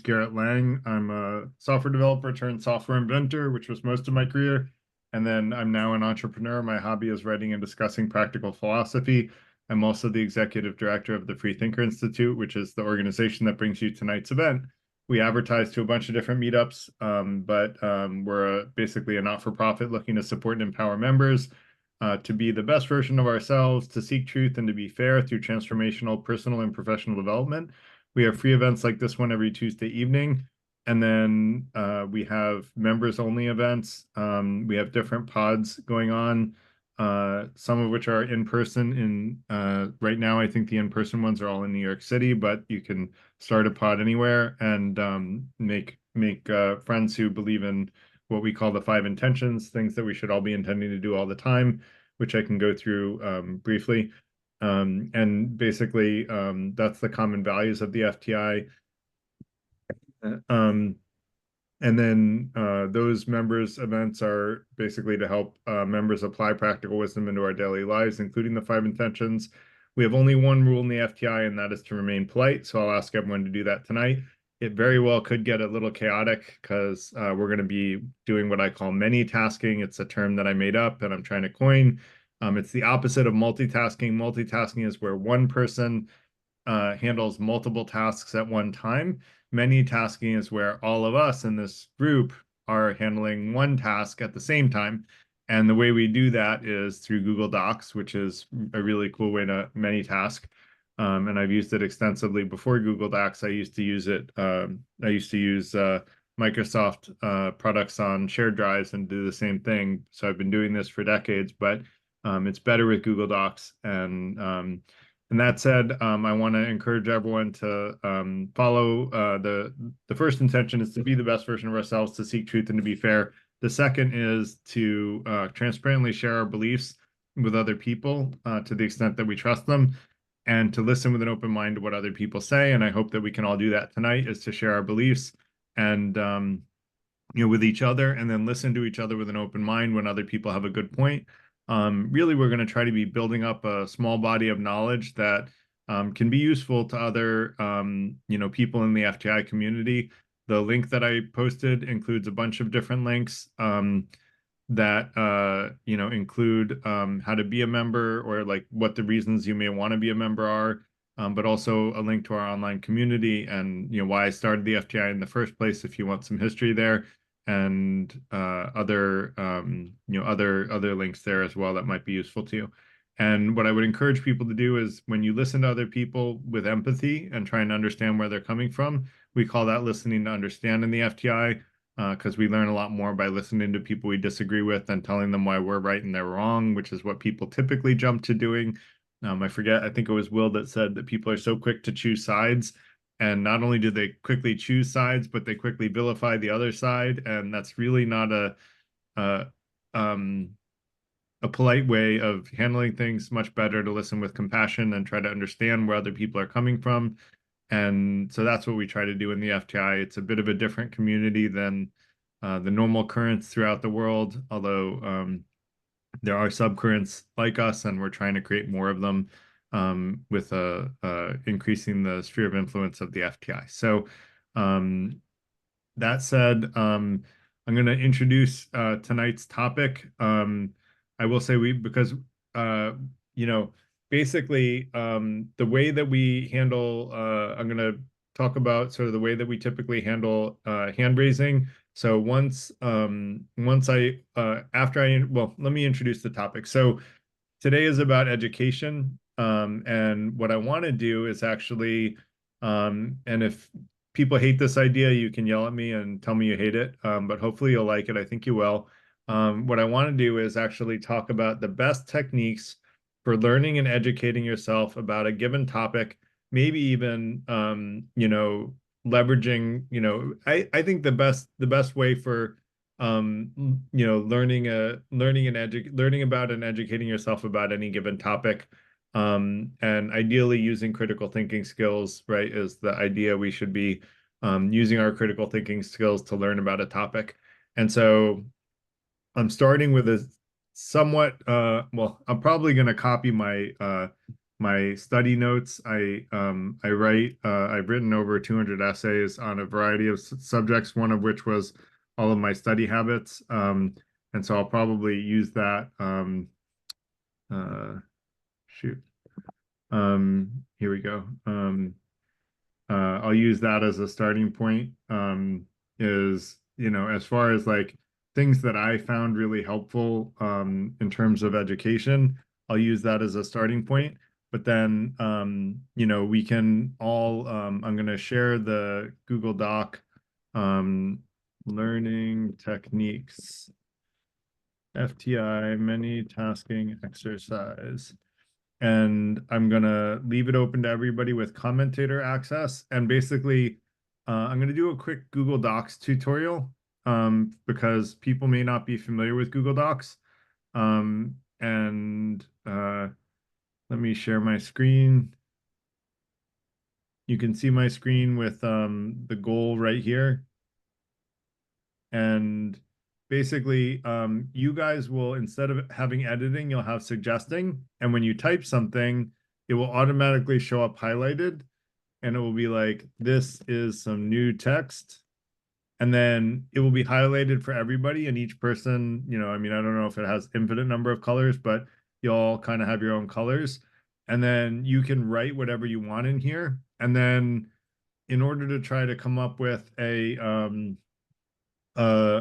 Garrett Lang. I'm a software developer turned software inventor, which was most of my career. And then I'm now an entrepreneur. My hobby is writing and discussing practical philosophy. I'm also the executive director of the Free Thinker Institute, which is the organization that brings you tonight's event. We advertise to a bunch of different meetups, but we're basically a not-for-profit looking to support and empower members to be the best version of ourselves, to seek truth, and to be fair through transformational personal and professional development. We have free events like this one every Tuesday evening. And then we have members only events. We have different pods going on, some of which are in person. Right now, I think the in-person ones are all in New York City, but you can start a pod anywhere and make friends who believe in what we call the five intentions, things that we should all be intending to do all the time, which I can go through briefly. And basically, that's the common values of the FTI. Um, and then those members events are basically to help members apply practical wisdom into our daily lives, including the five intentions. We have only one rule in the FTI, and that is to remain polite. So I'll ask everyone to do that tonight. It very well could get a little chaotic because we're going to be doing what I call many tasking. It's a term that I made up and I'm trying to coin. It's the opposite of multitasking. Multitasking is where one person handles multiple tasks at one time. Many tasking is where all of us in this group are handling one task at the same time. And the way we do that is through Google Docs, which is a really cool way to many task. And I've used it extensively before Google Docs. I used to use it. I used to use Microsoft products on shared drives and do the same thing. So I've been doing this for decades, but it's better with Google Docs. And that said, I want to encourage everyone to follow the first intention is to be the best version of ourselves, to seek truth and to be fair. The second is to transparently share our beliefs with other people to the extent that we trust them, and to listen with an open mind to what other people say. And I hope that we can all do that tonight, is to share our beliefs and with each other, and then listen to each other with an open mind when other people have a good point. Really, we're going to try to be building up a small body of knowledge that can be useful to other, people in the FTI community. The link that I posted includes a bunch of different links that, include how to be a member, or like what the reasons you may want to be a member are, but also a link to our online community and, why I started the FTI in the first place, if you want some history there, and other links there as well that might be useful to you. And what I would encourage people to do is, when you listen to other people with empathy and try and understand where they're coming from, we call that listening to understand in the FTI, because we learn a lot more by listening to people we disagree with than telling them why we're right and they're wrong, which is what people typically jump to doing. I forget, I think it was Will that said that people are so quick to choose sides. And not only do they quickly choose sides, but they quickly vilify the other side. And that's really not a, a polite way of handling things. Much better to listen with compassion and try to understand where other people are coming from. And so that's what we try to do in the FTI. It's a bit of a different community than the normal currents throughout the world, although there are subcurrents like us, and we're trying to create more of them with increasing the sphere of influence of the FTI. So that said, I'm going to introduce tonight's topic. I will say because uh, you know basically the way that we handle. I'm going to talk about sort of the way that we typically handle hand raising. So once I after I well, let me introduce the topic. So today is about education, and what I want to do is actually, and if people hate this idea, you can yell at me and tell me you hate it, but hopefully you'll like it. I think you will. What I want to do is actually talk about the best techniques for learning and educating yourself about a given topic, maybe even, leveraging, I think the best way for learning about and educating yourself about any given topic, and ideally using critical thinking skills, right, is the idea. We should be using our critical thinking skills to learn about a topic. And so I'm starting with a somewhat well, I'm probably going to copy my my study notes. I write I've written over 200 essays on a variety of subjects, one of which was all of my study habits. And so I'll probably use that. Uh, shoot. Here we go. I'll use that as a starting point. Is, as far as like things that I found really helpful in terms of education, I'll use that as a starting point. But then, we can all, I'm going to share the Google Doc, um, learning techniques, FTI, many tasking exercise, and I'm gonna leave it open to everybody with commentator access. And basically, I'm gonna do a quick Google Docs tutorial because people may not be familiar with Google Docs. And let me share my screen. You can see my screen with the goal right here. And basically, you guys will, instead of having editing, you'll have suggesting. And when you type something, it will automatically show up highlighted, and it will be like, this is some new text. And then it will be highlighted for everybody, and each person, I mean, I don't know if it has infinite number of colors, but you all kind of have your own colors. And then you can write whatever you want in here. And then in order to try to come up with uh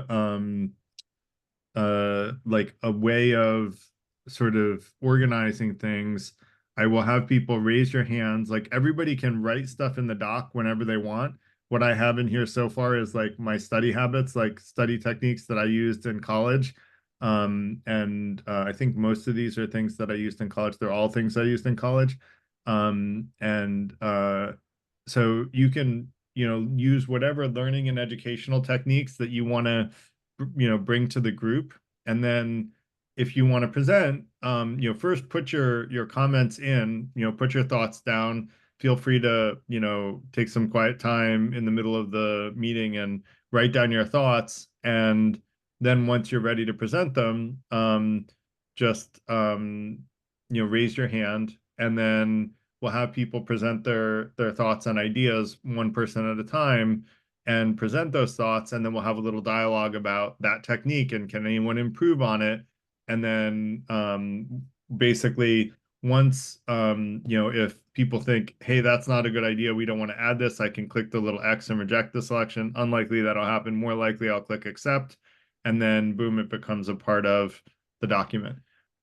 um like a way of sort of organizing things, I will have people raise your hands. Like, everybody can write stuff in the doc whenever they want. What I have in here so far is like my study habits, like study techniques that I used in college. And I think most of these are things that I used in college. They're all things I used in college. And so you can, use whatever learning and educational techniques that you want to, bring to the group. And then if you want to present, first put your comments in, put your thoughts down. Feel free to, take some quiet time in the middle of the meeting and write down your thoughts. And then once you're ready to present them, just, raise your hand, and then we'll have people present their thoughts and ideas one person at a time, and present those thoughts, and then we'll have a little dialogue about that technique and can anyone improve on it. And then basically, once if people think, hey, that's not a good idea, we don't want to add this, I can click the little X and reject the selection. Unlikely that'll happen. More likely I'll click accept, and then boom, it becomes a part of the document.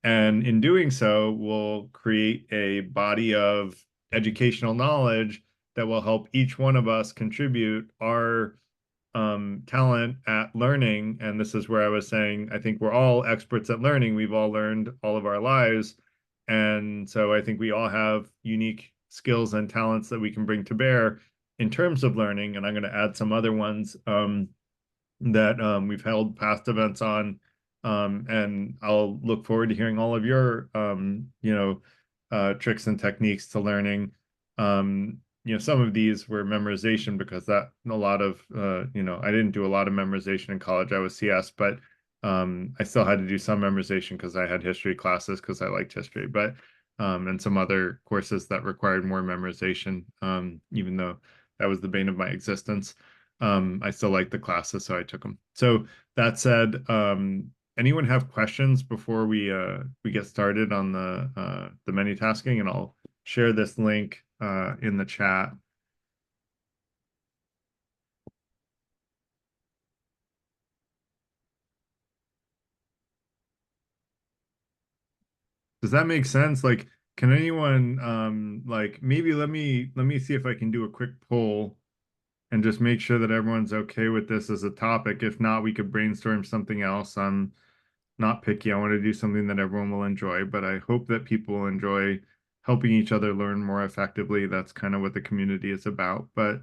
And in doing so, we'll create a body of educational knowledge that will help each one of us contribute our talent at learning. And this is where I was saying, I think we're all experts at learning. We've all learned all of our lives. And so I think we all have unique skills and talents that we can bring to bear in terms of learning. And I'm going to add some other ones that we've held past events on. And I'll look forward to hearing all of your, tricks and techniques to learning. Some of these were memorization, because that a lot of, I didn't do a lot of memorization in college. I was CS, but I still had to do some memorization because I had history classes because I liked history, but and some other courses that required more memorization, even though that was the bane of my existence. I still liked the classes, so I took them. So that said, anyone have questions before we get started on the many tasking? And I'll share this link in the chat. Does that make sense? Like, can anyone like, maybe let me see if I can do a quick poll and just make sure that everyone's okay with this as a topic. If not, we could brainstorm something else. I'm not picky. I want to do something that everyone will enjoy, but I hope that people will enjoy helping each other learn more effectively. That's kind of what the community is about. But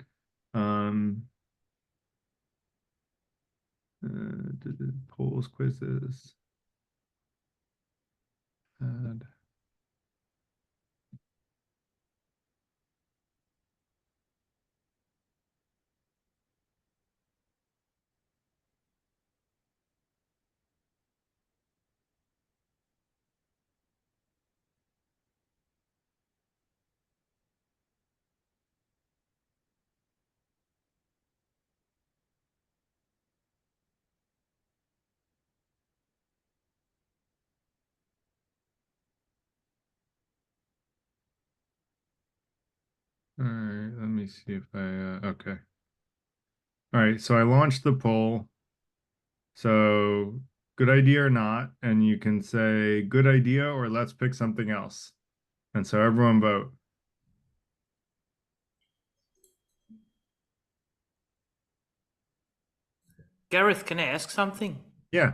um polls, quizzes, and All right, let me see if I, okay. All right, so I launched the poll. So good idea or not, and you can say good idea or let's pick something else. And so everyone vote. Gareth, can I ask something? Yeah.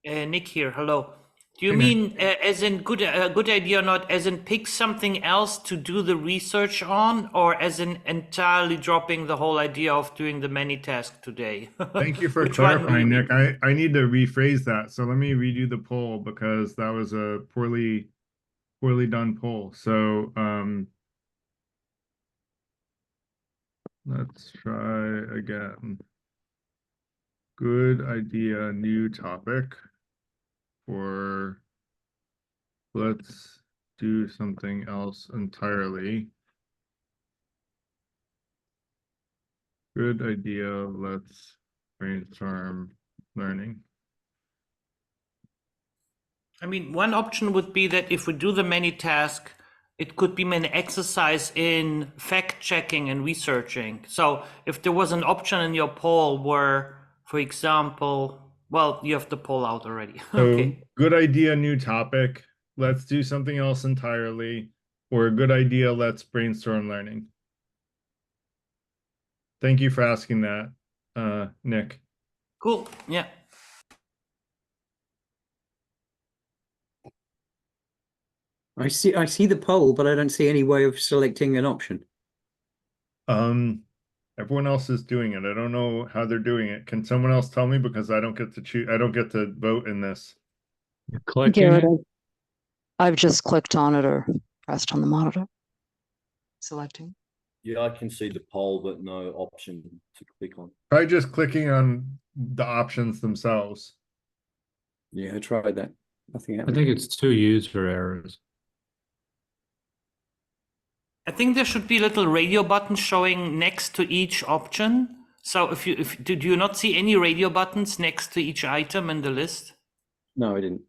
Nick here. Hello. Do you Hey, Nick. mean as in good idea or not, as in pick something else to do the research on, or as in entirely dropping the whole idea of doing the many task today? Thank you for Which one do you clarifying, Nick. mean? I need to rephrase that. So let me redo the poll because that was a poorly done poll. So let's try again. Good idea, new topic for let's do something else entirely. Good idea, let's brainstorm learning. I mean, one option would be that if we do the many task, it could be an exercise in fact checking and researching. So if there was an option in your poll where, for example, well, you have the poll out already. So Okay. good idea, new topic. Let's do something else entirely. Or a good idea, let's brainstorm learning. Thank you for asking that, Nick. Cool. Yeah. I see the poll, but I don't see any way of selecting an option. Um, Everyone else is doing it. I don't know how they're doing it. Can someone else tell me? Because I don't get to choose, I don't get to vote in this. You're clicking Garrett, it. I've just clicked on it or pressed on the monitor. Selecting. Yeah, I can see the poll, but no option to click on. Try just clicking on the options themselves. Yeah, I tried that. Nothing I happened. think it's two user errors. I think there should be little radio buttons showing next to each option. So if did you not see any radio buttons next to each item in the list? No, I didn't.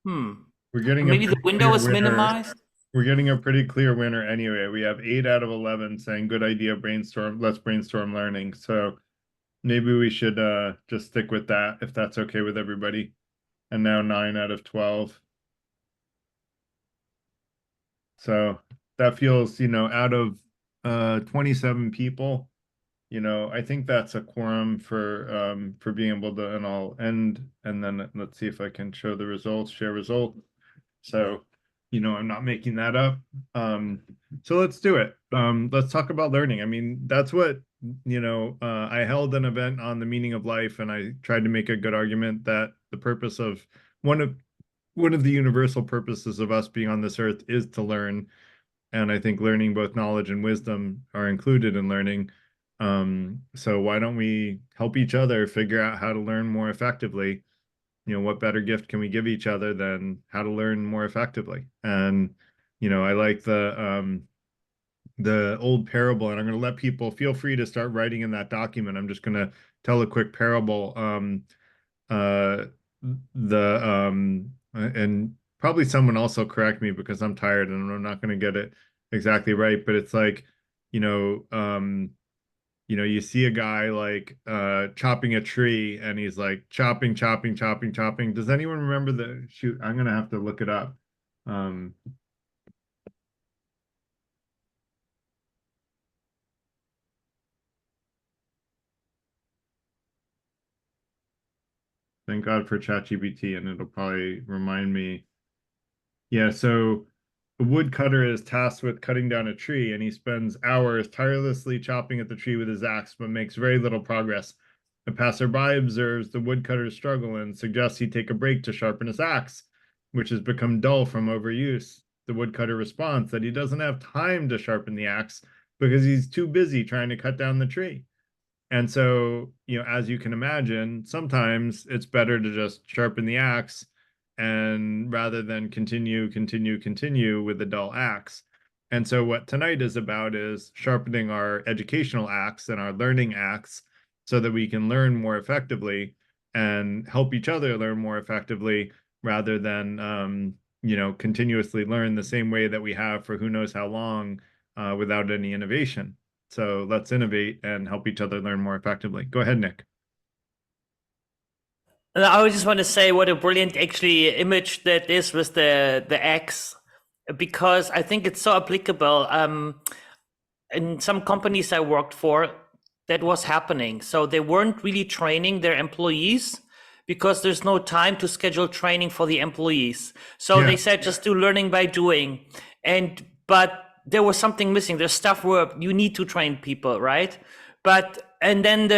Hmm. We're getting Maybe a the pretty window clear is winner. minimized. We're getting a pretty clear winner anyway. We have 8 out of 11 saying good idea, brainstorm, let's brainstorm learning. So maybe we should just stick with that if that's okay with everybody. And now 9 out of 12. So that feels, out of 27 people, I think that's a quorum for being able to, and I'll end and then let's see if I can show the results, share result. So, I'm not making that up. So let's do it. Let's talk about learning. I mean, that's what, I held an event on the meaning of life, and I tried to make a good argument that the purpose of one of the universal purposes of us being on this earth is to learn. And I think learning, both knowledge and wisdom, are included in learning. So why don't we help each other figure out how to learn more effectively? What better gift can we give each other than how to learn more effectively? And, I like the old parable, and I'm going to let people feel free to start writing in that document. I'm just going to tell a quick parable. Uh, and probably someone else will correct me because I'm tired and I'm not going to get it exactly right, but it's like, you know, um, you see a guy like chopping a tree and he's like chopping, chopping, chopping, chopping. Does anyone remember shoot, I'm gonna have to look it up. Um, Thank God for ChatGPT, and it'll probably remind me. Yeah, so a woodcutter is tasked with cutting down a tree, and he spends hours tirelessly chopping at the tree with his axe, but makes very little progress. A passerby observes the woodcutter's struggle and suggests he take a break to sharpen his axe, which has become dull from overuse. The woodcutter responds that he doesn't have time to sharpen the axe because he's too busy trying to cut down the tree. And so, as you can imagine, sometimes it's better to just sharpen the axe and rather than continue with the dull axe. And so what tonight is about is sharpening our educational axe and our learning axe so that we can learn more effectively and help each other learn more effectively rather than continuously learn the same way that we have for who knows how long without any innovation. So let's innovate and help each other learn more effectively. Go ahead, Nick. And I just want to say what a brilliant actually image that is with the X, because I think it's so applicable. In some companies I worked for, that was happening. So they weren't really training their employees because there's no time to schedule training for the employees. So they said just do learning by doing. But there was something missing. There's stuff where you need to train people, right? And then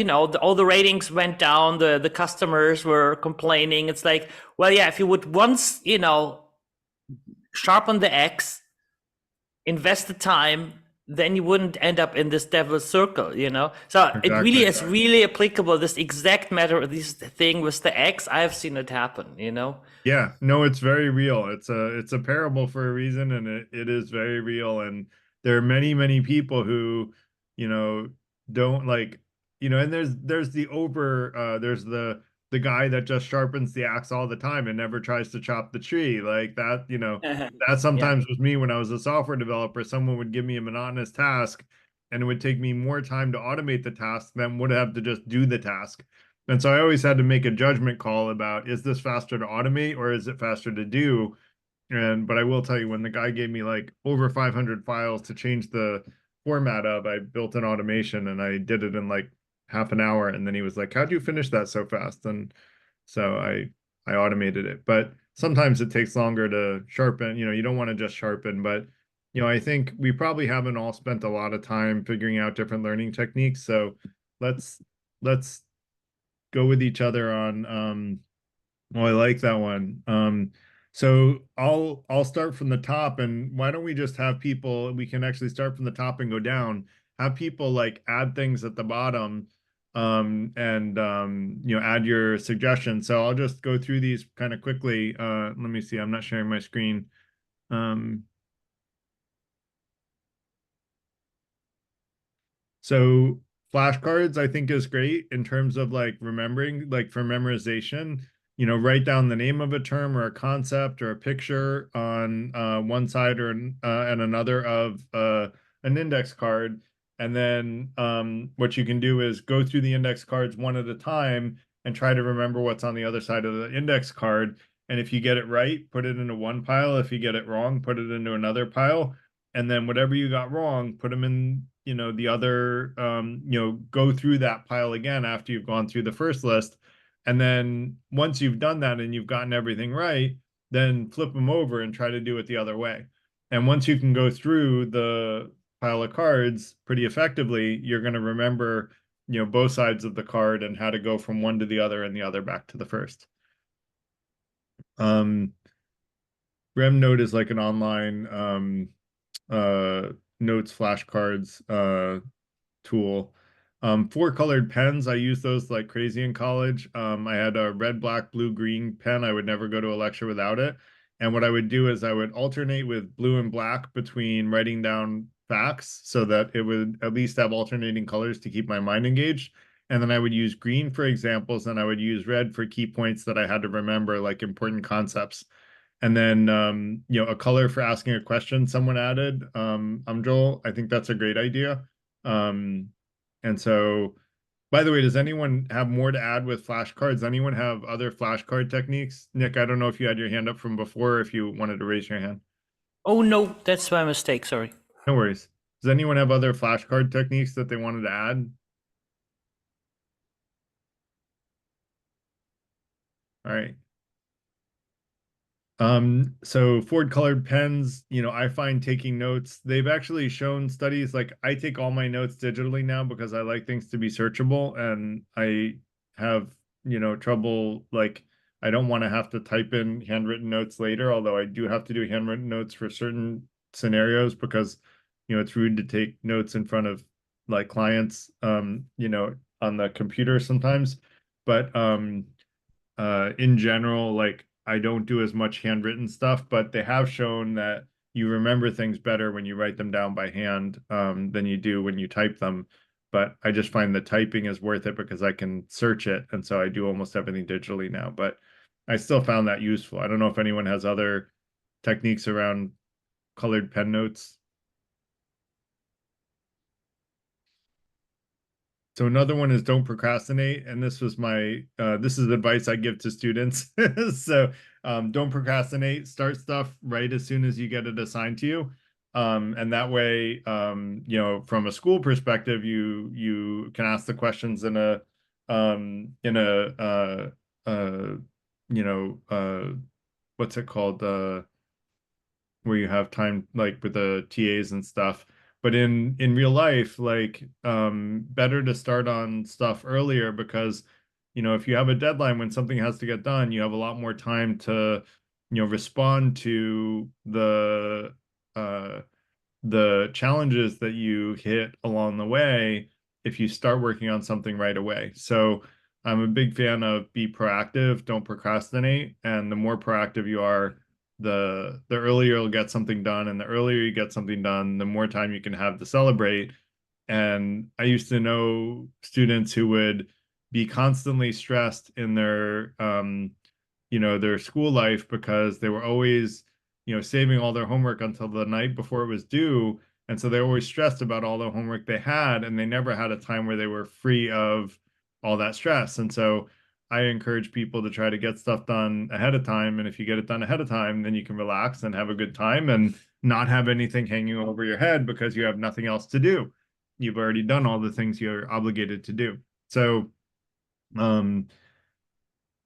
all the ratings went down. The customers were complaining. It's like, well, yeah, if you would once, sharpen the X, invest the time, then you wouldn't end up in this devil's circle, So it really is really applicable. This exact matter, this thing with the X, I've seen it happen, Yeah, no, it's very real. It's a parable for a reason, and it is very real. And there are many people who, you know, don't like, and there's there's the guy that just sharpens the axe all the time and never tries to chop the tree. Like that, that Yeah. sometimes was me when I was a software developer. Someone would give me a monotonous task, and it would take me more time to automate the task than would have to just do the task. And so I always had to make a judgment call about, is this faster to automate or is it faster to do? But I will tell you, when the guy gave me like over 500 files to change the format of, I built an automation and I did it in like half an hour. And then he was like, how'd you finish that so fast? And so I automated it. But sometimes it takes longer to sharpen. You don't want to just sharpen, but I think we probably haven't all spent a lot of time figuring out different learning techniques. So let's go with each other on I like that one. So I'll start from the top, and why don't we just have people, we can actually start from the top and go down, have people like add things at the bottom, and add your suggestions. So I'll just go through these kind of quickly. Let me see, I'm not sharing my screen. So flashcards, I think, is great in terms of like remembering, like for memorization, write down the name of a term or a concept or a picture on one side or and another of an index card. And then what you can do is go through the index cards one at a time and try to remember what's on the other side of the index card. And if you get it right, put it into one pile. If you get it wrong, put it into another pile. And then whatever you got wrong, put them in, the other, go through that pile again after you've gone through the first list. And then once you've done that and you've gotten everything right, then flip them over and try to do it the other way. And once you can go through the pile of cards pretty effectively, you're going to remember, both sides of the card and how to go from one to the other and the other back to the first. RemNote is like an online notes flashcards tool. Four colored pens, I use those like crazy in college. I had a red, black, blue, green pen. I would never go to a lecture without it. And what I would do is I would alternate with blue and black between writing down facts so that it would at least have alternating colors to keep my mind engaged. And then I would use green for examples, and I would use red for key points that I had to remember, like important concepts. And then, a color for asking a question someone added. Joel, I think that's a great idea. And so, by the way, does anyone have more to add with flashcards? Anyone have other flashcard techniques? Nick, I don't know if you had your hand up from before, or if you wanted to raise your hand. Oh, no, that's my mistake. Sorry. No worries. Does anyone have other flashcard techniques that they wanted to add? All right. So Ford colored pens, I find taking notes, they've actually shown studies, like I take all my notes digitally now because I like things to be searchable, and I have, trouble, like I don't want to have to type in handwritten notes later, although I do have to do handwritten notes for certain scenarios because, it's rude to take notes in front of like clients, on the computer sometimes. But in general, like I don't do as much handwritten stuff, but they have shown that you remember things better when you write them down by hand than you do when you type them. But I just find the typing is worth it because I can search it, and so I do almost everything digitally now. But I still found that useful. I don't know if anyone has other techniques around colored pen notes. So another one is don't procrastinate, and this was my this is advice I give to students. So don't procrastinate. Start stuff right as soon as you get it assigned to you, and that way, you know, from a school perspective, you can ask the questions in a you know what's it called, where you have time like with the TAs and stuff. But in real life, like better to start on stuff earlier because you know if you have a deadline when something has to get done, you have a lot more time to you know respond to uh the challenges that you hit along the way if you start working on something right away. So I'm a big fan of be proactive, don't procrastinate, and the more proactive you are, the earlier you'll get something done, and the earlier you get something done, the more time you can have to celebrate. And I used to know students who would be constantly stressed in their you know, their school life because they were always, you know, saving all their homework until the night before it was due. And so they were always stressed about all the homework they had, and they never had a time where they were free of all that stress. And so I encourage people to try to get stuff done ahead of time. And if you get it done ahead of time, then you can relax and have a good time and not have anything hanging over your head because you have nothing else to do. You've already done all the things you're obligated to do. So,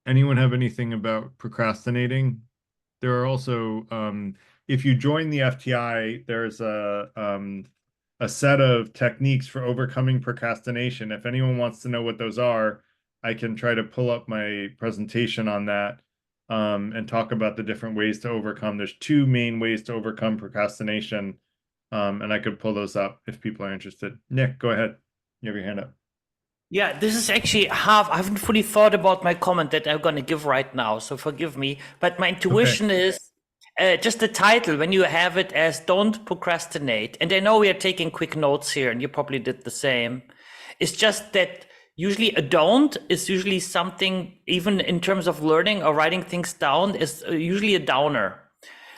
anyone have anything about procrastinating? There are also, if you join the FTI, there's a set of techniques for overcoming procrastination. If anyone wants to know what those are, I can try to pull up my presentation on that and talk about the different ways to overcome. There's two main ways to overcome procrastination, and I could pull those up if people are interested. Nick, go ahead. You have your hand up. Yeah, this is actually half. I haven't fully thought about my comment that I'm going to give right now, so forgive me. But my Okay. intuition is just the title when you have it as "Don't procrastinate." And I know we are taking quick notes here, and you probably did the same. It's just that usually a don't is usually something, even in terms of learning or writing things down, is usually a downer.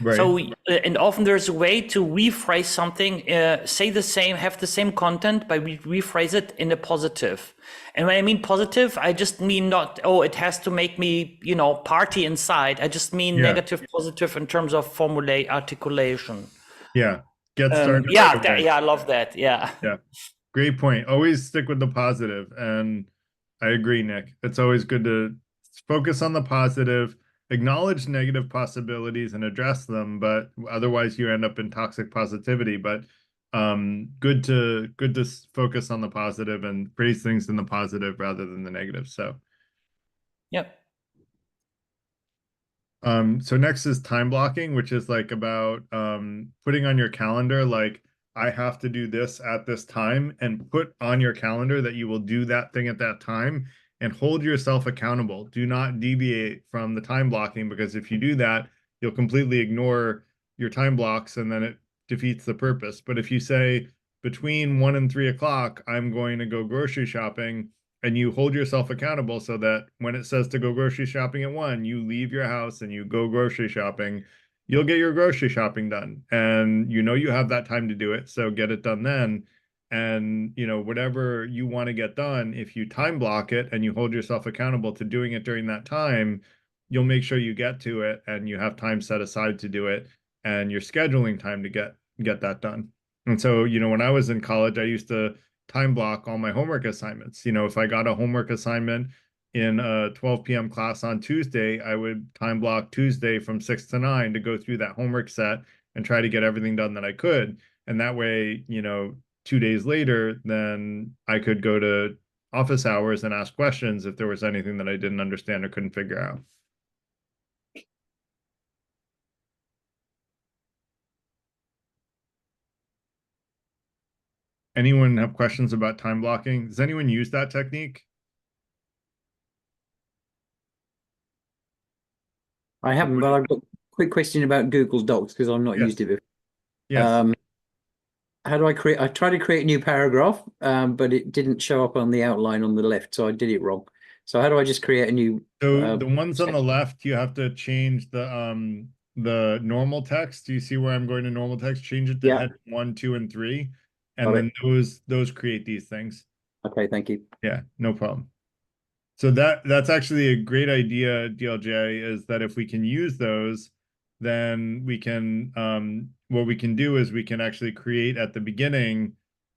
Right. So, and often there's a way to rephrase something, say the same, have the same content, but we rephrase it in a positive. And when I mean positive, I just mean not, oh, it has to make me, you know, party inside. I just mean Yeah. negative, positive in terms of formulate articulation. Yeah. Get started right away. Yeah, I love that. Yeah. Yeah. Great point. Always stick with the positive. And I agree, Nick. It's always good to focus on the positive, acknowledge negative possibilities and address them, but otherwise you end up in toxic positivity. But good to focus on the positive and praise things in the positive rather than the negative. So Yep. So next is time blocking, which is like about putting on your calendar, like I have to do this at this time, and put on your calendar that you will do that thing at that time and hold yourself accountable. Do not deviate from the time blocking because if you do that, you'll completely ignore your time blocks and then it defeats the purpose. But if you say between 1 and 3 o'clock, I'm going to go grocery shopping, and you hold yourself accountable so that when it says to go grocery shopping at 1, you leave your house and you go grocery shopping, you'll get your grocery shopping done. And you know you have that time to do it, so get it done then. And you know, whatever you want to get done, if you time block it and you hold yourself accountable to doing it during that time, you'll make sure you get to it and you have time set aside to do it and you're scheduling time to get that done. And so, you know, when I was in college, I used to time block all my homework assignments. You know, if I got a homework assignment in a 12 p.m. class on Tuesday, I would time block Tuesday from 6 to 9 to go through that homework set and try to get everything done that I could. And that way, you know, 2 days later, then I could go to office hours and ask questions if there was anything that I didn't understand or couldn't figure out. Anyone have questions about time blocking? Does anyone use that technique? I haven't, but I've got a quick question about Google Docs because I've not Yes. used it before. Yes. How do I create? I tried to create a new paragraph, but it didn't show up on the outline on the left, so I did it wrong. So how do I just create a new? So the ones on the left, you have to change the normal text. Do you see where I'm going to normal text? Change it to Yeah, head 1, 2, and 3, and got then it. those create these things. Okay, thank you. Yeah, no problem. So that's actually a great idea, DLJ, is that if we can use those, then we can what we can do is we can actually create at the beginning,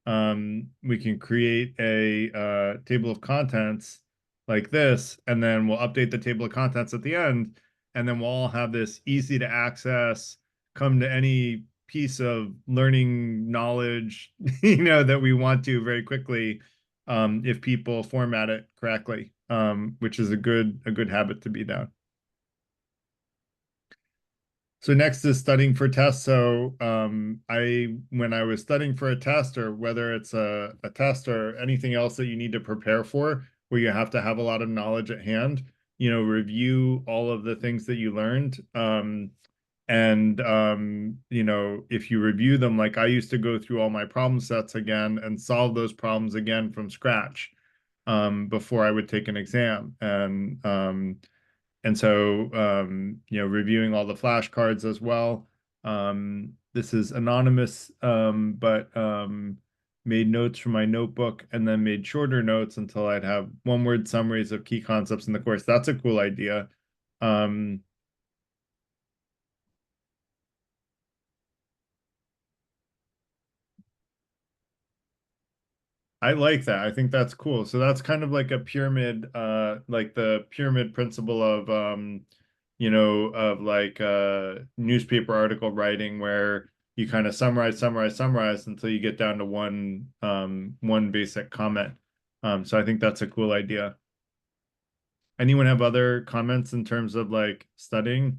we can create a table of contents like this, and then we'll update the table of contents at the end, and then we'll all have this easy to access, come to any piece of learning knowledge, that we want to very quickly, if people format it correctly, which is a good habit to be down. So next is studying for tests. So when I was studying for a test, or whether it's a test or anything else that you need to prepare for, where you have to have a lot of knowledge at hand, review all of the things that you learned. And if you review them, like I used to go through all my problem sets again and solve those problems again from scratch, before I would take an exam. And so reviewing all the flashcards as well. This is anonymous, but made notes from my notebook and then made shorter notes until I'd have one-word summaries of key concepts in the course. That's a cool idea. I like that. I think that's cool. So that's kind of like a pyramid, like the pyramid principle of, of like newspaper article writing, where you kind of summarize until you get down to one basic comment. So I think that's a cool idea. Anyone have other comments in terms of like studying?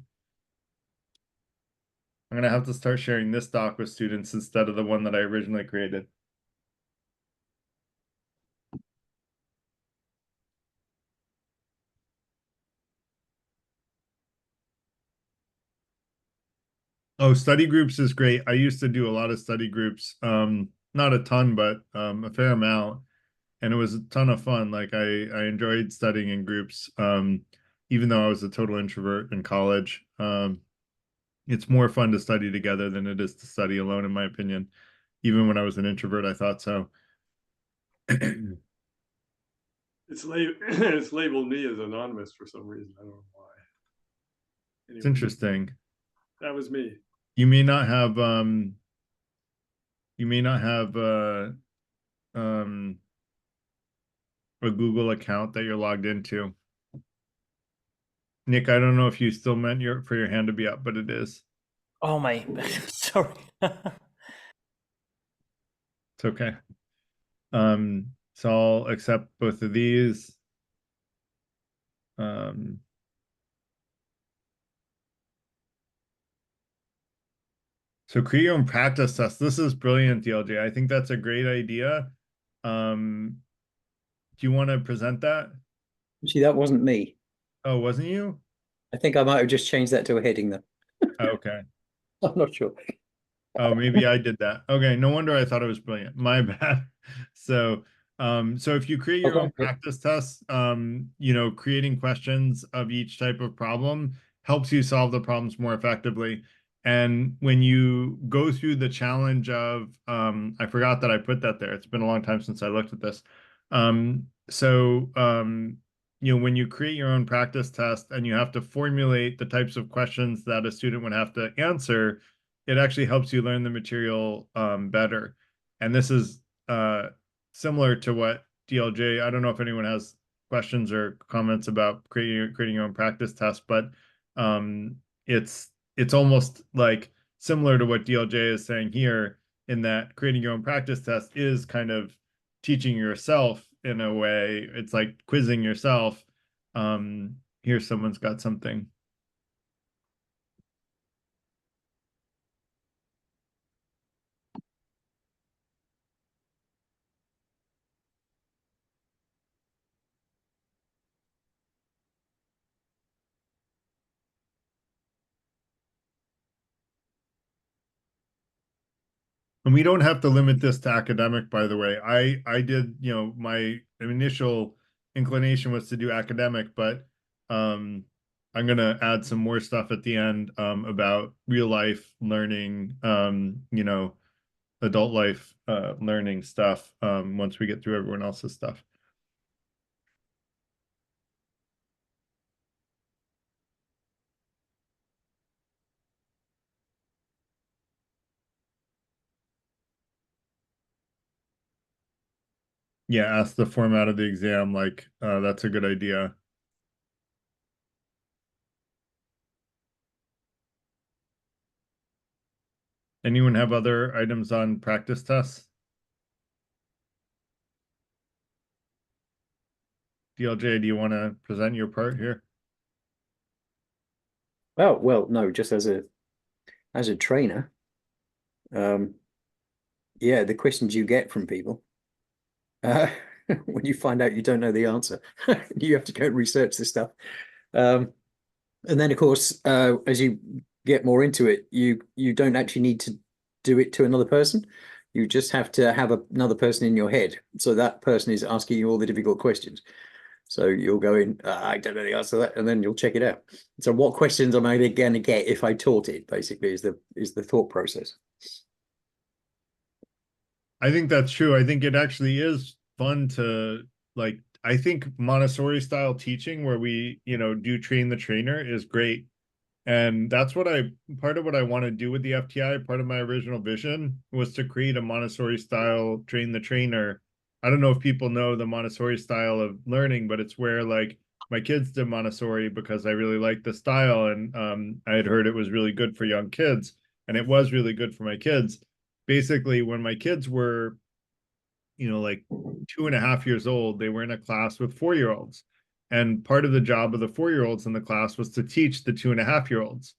I'm gonna have to start sharing this doc with students instead of the one that I originally created. Oh, study groups is great. I used to do a lot of study groups. Not a ton, but a fair amount. And it was a ton of fun. Like I enjoyed studying in groups. Even though I was a total introvert in college. It's more fun to study together than it is to study alone, in my opinion. Even when I was an introvert, I thought so. It's labeled me as anonymous for some reason. I don't know why. It's Anyway, interesting. that was me. You may not have a Google account that you're logged into. Nick, I don't know if you still meant for your hand to be up, but it is. Oh my, sorry. It's okay. So I'll accept both of these. So create your own practice test. This is brilliant, DLJ. I think that's a great idea. Do you want to present that? See, that wasn't me. Oh, wasn't you? I think I might have just changed that to a heading though. Oh, okay. I'm not sure. Oh, maybe I did that. Okay, no wonder I thought it was brilliant. My bad. So, so if you create your own Okay. practice tests, creating questions of each type of problem helps you solve the problems more effectively. And when you go through the challenge of, I forgot that I put that there. It's been a long time since I looked at this. When you create your own practice test and you have to formulate the types of questions that a student would have to answer, it actually helps you learn the material better. And this is similar to what DLJ, I don't know if anyone has questions or comments about creating your own practice test, but it's almost like similar to what DLJ is saying here, in that creating your own practice test is kind of teaching yourself in a way. It's like quizzing yourself. Here someone's got something. And we don't have to limit this to academic, by the way. I did, my initial inclination was to do academic, but I'm gonna add some more stuff at the end about real life learning, adult life learning stuff once we get through everyone else's stuff. Yeah, ask the format of the exam, like that's a good idea. Anyone have other items on practice tests? DLJ, do you want to present your part here? Oh, well, no, just as a trainer, yeah, the questions you get from people, when you find out you don't know the answer, you have to go and research this stuff. And then, of course, as you get more into it, you don't actually need to do it to another person. You just have to have another person in your head. So that person is asking you all the difficult questions. So you'll go in, I don't know the answer to that, and then you'll check it out. So what questions am I going to get if I taught it, basically, is the thought process. I think that's true. I think it actually is fun to like, I think Montessori style teaching where we, do train the trainer is great. And that's part of what I want to do with the FTI. Part of my original vision was to create a Montessori style train the trainer. I don't know if people know the Montessori style of learning, but it's where like my kids did Montessori because I really liked the style and I had heard it was really good for young kids, and it was really good for my kids. Basically, when my kids were, like 2.5 years old, they were in a class with 4-year-olds. And part of the job of the 4-year-olds in the class was to teach the 2.5-year-olds.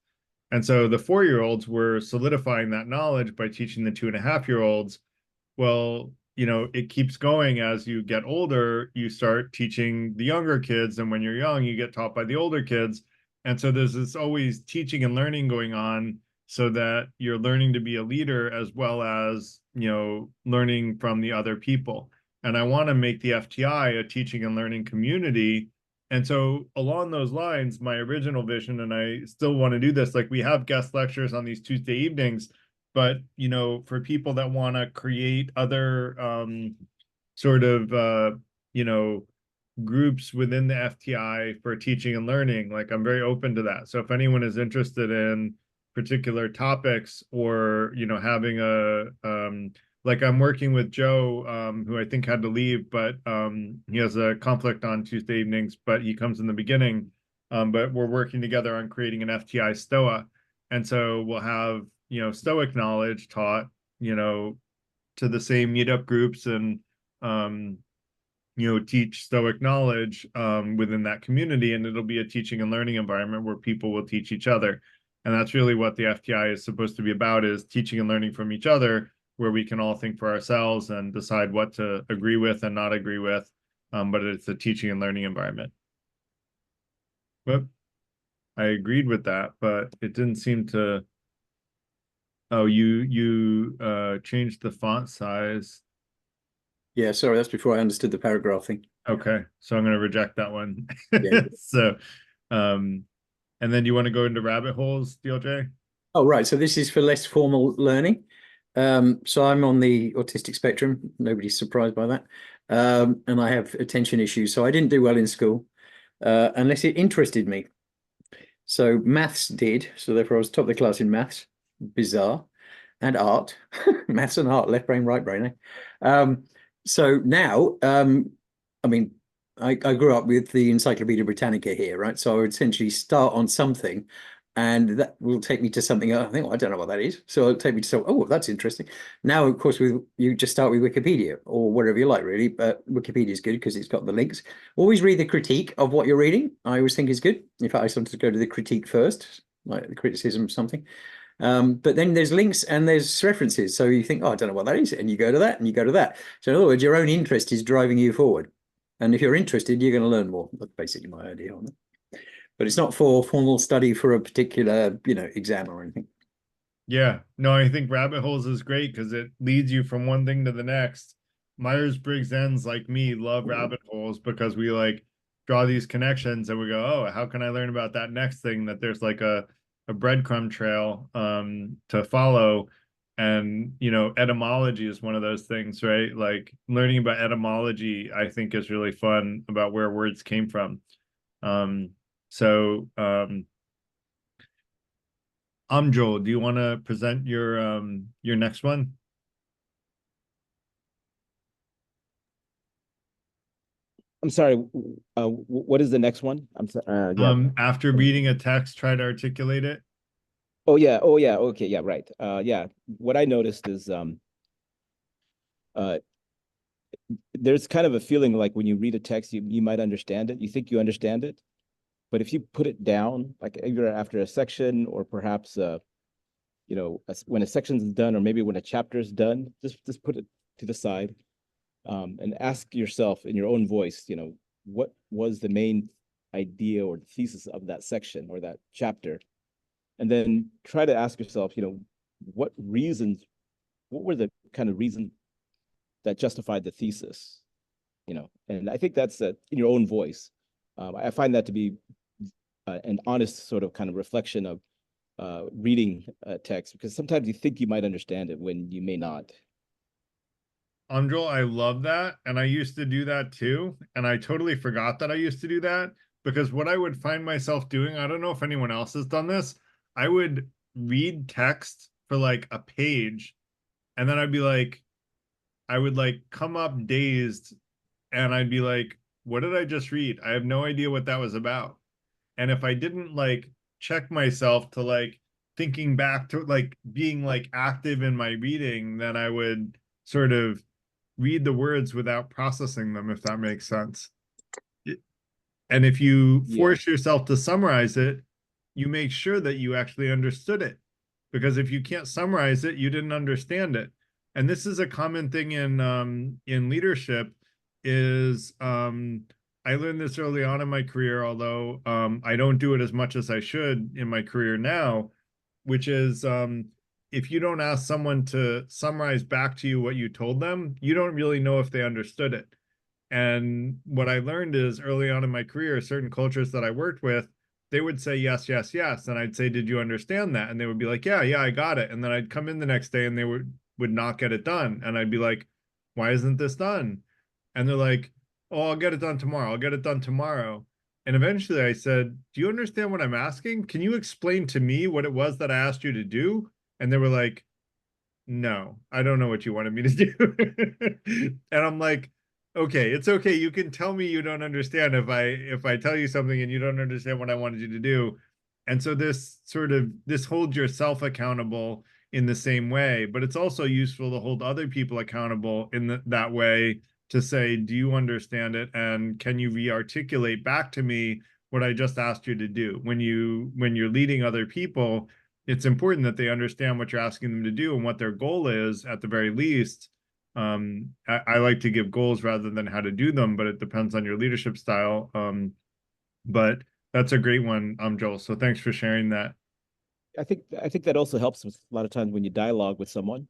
And so the 4-year-olds were solidifying that knowledge by teaching the 2.5-year-olds. Well, it keeps going as you get older, you start teaching the younger kids. And when you're young, you get taught by the older kids. And so there's this always teaching and learning going on so that you're learning to be a leader as well as, learning from the other people. And I want to make the FTI a teaching and learning community. And so along those lines, my original vision, and I still want to do this, like we have guest lectures on these Tuesday evenings, but for people that want to create other sort of groups within the FTI for teaching and learning, like I'm very open to that. So if anyone is interested in particular topics or having a like I'm working with Joe, who I think had to leave, but he has a conflict on Tuesday evenings, but he comes in the beginning. But we're working together on creating an FTI STOA. And so we'll have, Stoic knowledge taught, to the same meetup groups and, teach Stoic knowledge within that community. And it'll be a teaching and learning environment where people will teach each other. And that's really what the FTI is supposed to be about, is teaching and learning from each other, where we can all think for ourselves and decide what to agree with and not agree with. But it's a teaching and learning environment. But I agreed with that, but it didn't seem to. Oh, you changed the font size. Yeah, sorry, that's before I understood the paragraph thing. Okay, so I'm going to reject that one. Yeah. So, and then you want to go into rabbit holes, DLJ? Oh, right. So this is for less formal learning. So I'm on the autistic spectrum. Nobody's surprised by that. And I have attention issues. So I didn't do well in school unless it interested me. So maths did. So therefore I was top of the class in maths. Bizarre. And art. Maths and art, left brain, right brain. So now, I mean, I grew up with the Encyclopedia Britannica here, right? So I would essentially start on something, and that will take me to something. I think, well, I don't know what that is. So it'll take me to so, oh, that's interesting. Now, of course, you just start with Wikipedia or whatever you like, really. But Wikipedia is good because it's got the links. Always read the critique of what you're reading. I always think is good. In fact, I sometimes go to the critique first, like the criticism of something. But then there's links and there's references. So you think, oh, I don't know what that is. And you go to that and you go to that. So in other words, your own interest is driving you forward. And if you're interested, you're going to learn more. That's basically my idea on it. But it's not for formal study for a particular, exam or anything. Yeah, no, I think rabbit holes is great because it leads you from one thing to the next. Myers-Briggs ends like me love rabbit holes because we like draw these connections and we go, oh, how can I learn about that next thing, that there's like a breadcrumb trail to follow. And, you know, etymology is one of those things, right? Like learning about etymology, I think is really fun about where words came from. Um, so Joel, do you want to present your next one? I'm sorry. What is the next one? I'm sorry. Yeah. After reading a text, try to articulate it. Oh yeah. Oh yeah. Okay. Yeah. Right. Yeah. What I noticed is uh, there's kind of a feeling like when you read a text, you might understand it. You think you understand it, but if you put it down, like either after a section or perhaps you know, when a section is done, or maybe when a chapter is done, just put it to the side, and ask yourself in your own voice, you know, what was the main idea or the thesis of that section or that chapter, and then try to ask yourself, you know, what reasons, what were the kind of reasons that justified the thesis, you know, and I think that's in your own voice. I find that to be an honest sort of kind of reflection of reading text, because sometimes you think you might understand it when you may not. Joel, I love that. And I used to do that too. And I totally forgot that I used to do that, because what I would find myself doing, I don't know if anyone else has done this, I would read text for like a page, and then I'd be like, I would like come up dazed, and I'd be like, what did I just read? I have no idea what that was about. And if I didn't like check myself to like thinking back to like being like active in my reading, then I would sort of read the words without processing them, if that makes sense. And if you Yeah. force yourself to summarize it, you make sure that you actually understood it. Because if you can't summarize it, you didn't understand it. And this is a common thing in leadership is I learned this early on in my career, although I don't do it as much as I should in my career now, which is if you don't ask someone to summarize back to you what you told them, you don't really know if they understood it. And what I learned is early on in my career, certain cultures that I worked with, they would say yes, yes, yes. And I'd say, did you understand that? And they would be like, yeah, yeah, I got it. And then I'd come in the next day and they would not get it done. And I'd be like, why isn't this done? And they're like, oh, I'll get it done tomorrow. I'll get it done tomorrow. And eventually I said, do you understand what I'm asking? Can you explain to me what it was that I asked you to do? And they were like, no, I don't know what you wanted me to do. And I'm like, okay, it's okay. You can tell me you don't understand if I tell you something and you don't understand what I wanted you to do. And so this holds yourself accountable in the same way, but it's also useful to hold other people accountable in that way, to say, do you understand it? And can you re-articulate back to me what I just asked you to do? When you're leading other people, it's important that they understand what you're asking them to do and what their goal is at the very least. I like to give goals rather than how to do them, but it depends on your leadership style. But that's a great one, Joel. So thanks for sharing that. I think that also helps with a lot of times when you dialogue with someone,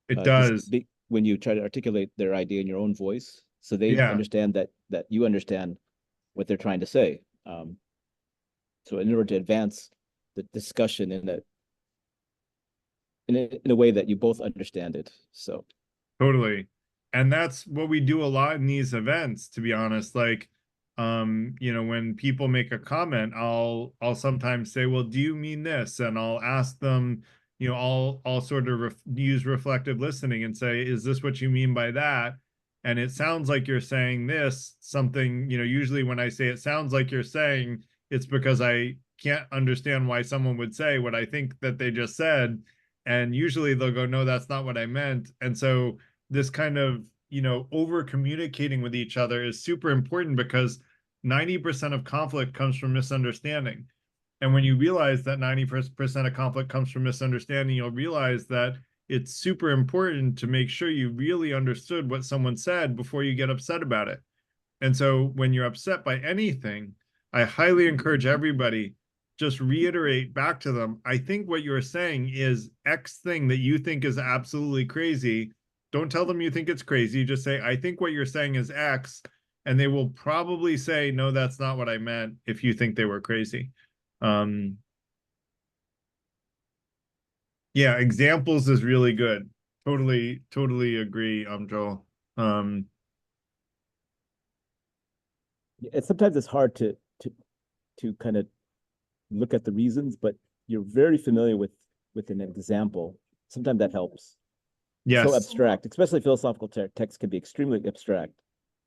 It just does. when you try to articulate their idea in your own voice, so they Yeah, understand that you understand what they're trying to say. So in order to advance the discussion in a way that you both understand it. So totally. And that's what we do a lot in these events, to be honest. Like, when people make a comment, I'll sometimes say, well, do you mean this? And I'll ask them, I'll sort of use reflective listening and say, is this what you mean by that? And it sounds like you're saying this, something, usually when I say it sounds like you're saying, it's because I can't understand why someone would say what I think that they just said. And usually they'll go, no, that's not what I meant. And so this kind of over communicating with each other is super important, because 90% of conflict comes from misunderstanding. And when you realize that 90% of conflict comes from misunderstanding, you'll realize that it's super important to make sure you really understood what someone said before you get upset about it. And so when you're upset by anything, I highly encourage everybody, just reiterate back to them, I think what you're saying is X thing that you think is absolutely crazy. Don't tell them you think it's crazy. Just say, I think what you're saying is X. And they will probably say, no, that's not what I meant, if you think they were crazy. Um, Yeah, examples is really good. Totally agree, Joel. It's sometimes it's hard to kind of look at the reasons, but you're very familiar with an example. Sometimes that helps. It's so Yes, abstract, especially philosophical text can be extremely abstract.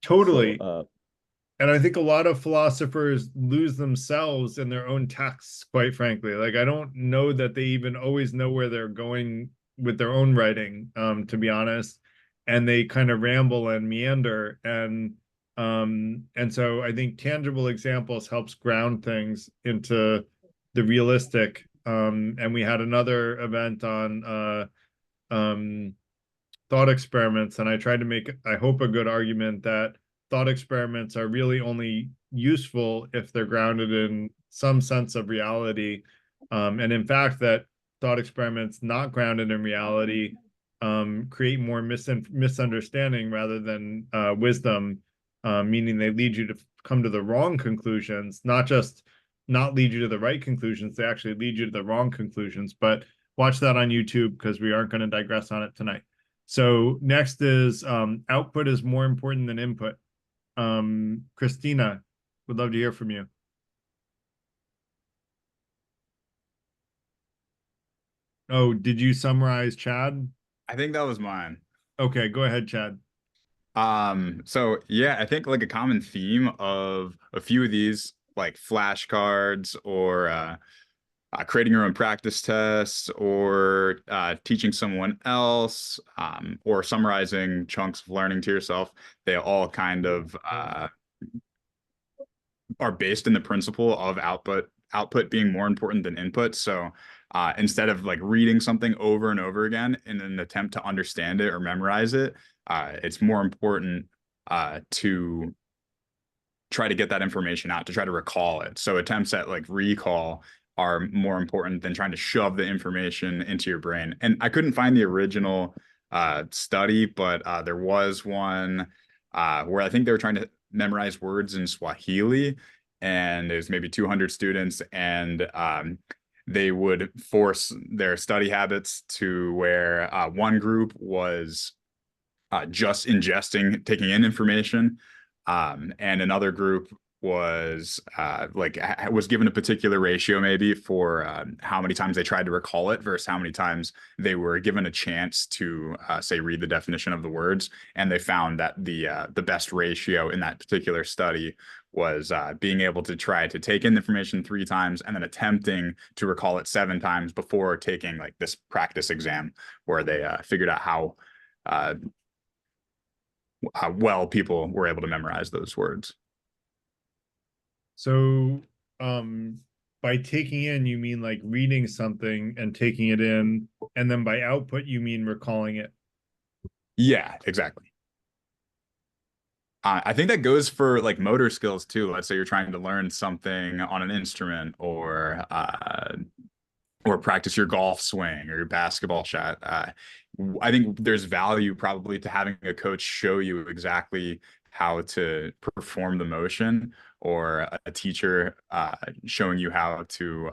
totally. So And I think a lot of philosophers lose themselves in their own texts, quite frankly. Like, I don't know that they even always know where they're going with their own writing, to be honest. And they kind of ramble and meander. And so I think tangible examples helps ground things into the realistic. And we had another event on thought experiments, and I tried to make, I hope, a good argument that thought experiments are really only useful if they're grounded in some sense of reality. And in fact, that thought experiments not grounded in reality create more misunderstanding rather than wisdom, meaning they lead you to come to the wrong conclusions, not just not lead you to the right conclusions, they actually lead you to the wrong conclusions. But watch that on YouTube because we aren't going to digress on it tonight. So next is output is more important than input. Christina, would love to hear from you. Oh, did you summarize Chad? I think that was mine. Okay, go ahead, Chad. So yeah, I think like a common theme of a few of these, like flashcards or creating your own practice tests or teaching someone else or summarizing chunks of learning to yourself, they all kind of are based in the principle of output being more important than input. So instead of like reading something over and over again in an attempt to understand it or memorize it, it's more important to try to get that information out, to try to recall it. So attempts at like recall are more important than trying to shove the information into your brain. And I couldn't find the original study, but there was one where I think they were trying to memorize words in Swahili, and it was maybe 200 students, and they would force their study habits to where one group was just ingesting, taking in information, and another group was was given a particular ratio maybe for how many times they tried to recall it versus how many times they were given a chance to say read the definition of the words, and they found that the best ratio in that particular study was being able to try to take in information 3 times and then attempting to recall it 7 times before taking like this practice exam where they figured out how well people were able to memorize those words. So by taking in, you mean like reading something and taking it in, and then by output, you mean recalling it. Yeah, exactly. I think that goes for like motor skills too. Let's say you're trying to learn something on an instrument or practice your golf swing or your basketball shot. I think there's value probably to having a coach show you exactly how to perform the motion, or a teacher showing you how to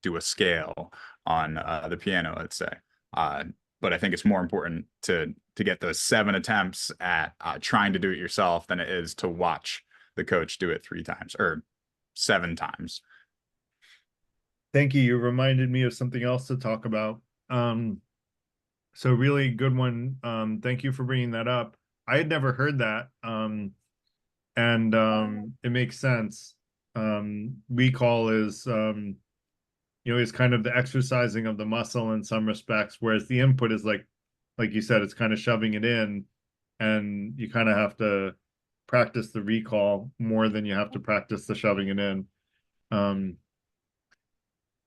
do a scale on the piano, let's say. But I think it's more important to get those 7 attempts at trying to do it yourself than it is to watch the coach do it 3 times or 7 times. Thank you. You reminded me of something else to talk about. So really good one. Thank you for bringing that up. I had never heard that. And it makes sense. Recall is is kind of the exercising of the muscle in some respects, whereas the input is like you said, it's kind of shoving it in, and you kind of have to practice the recall more than you have to practice the shoving it in.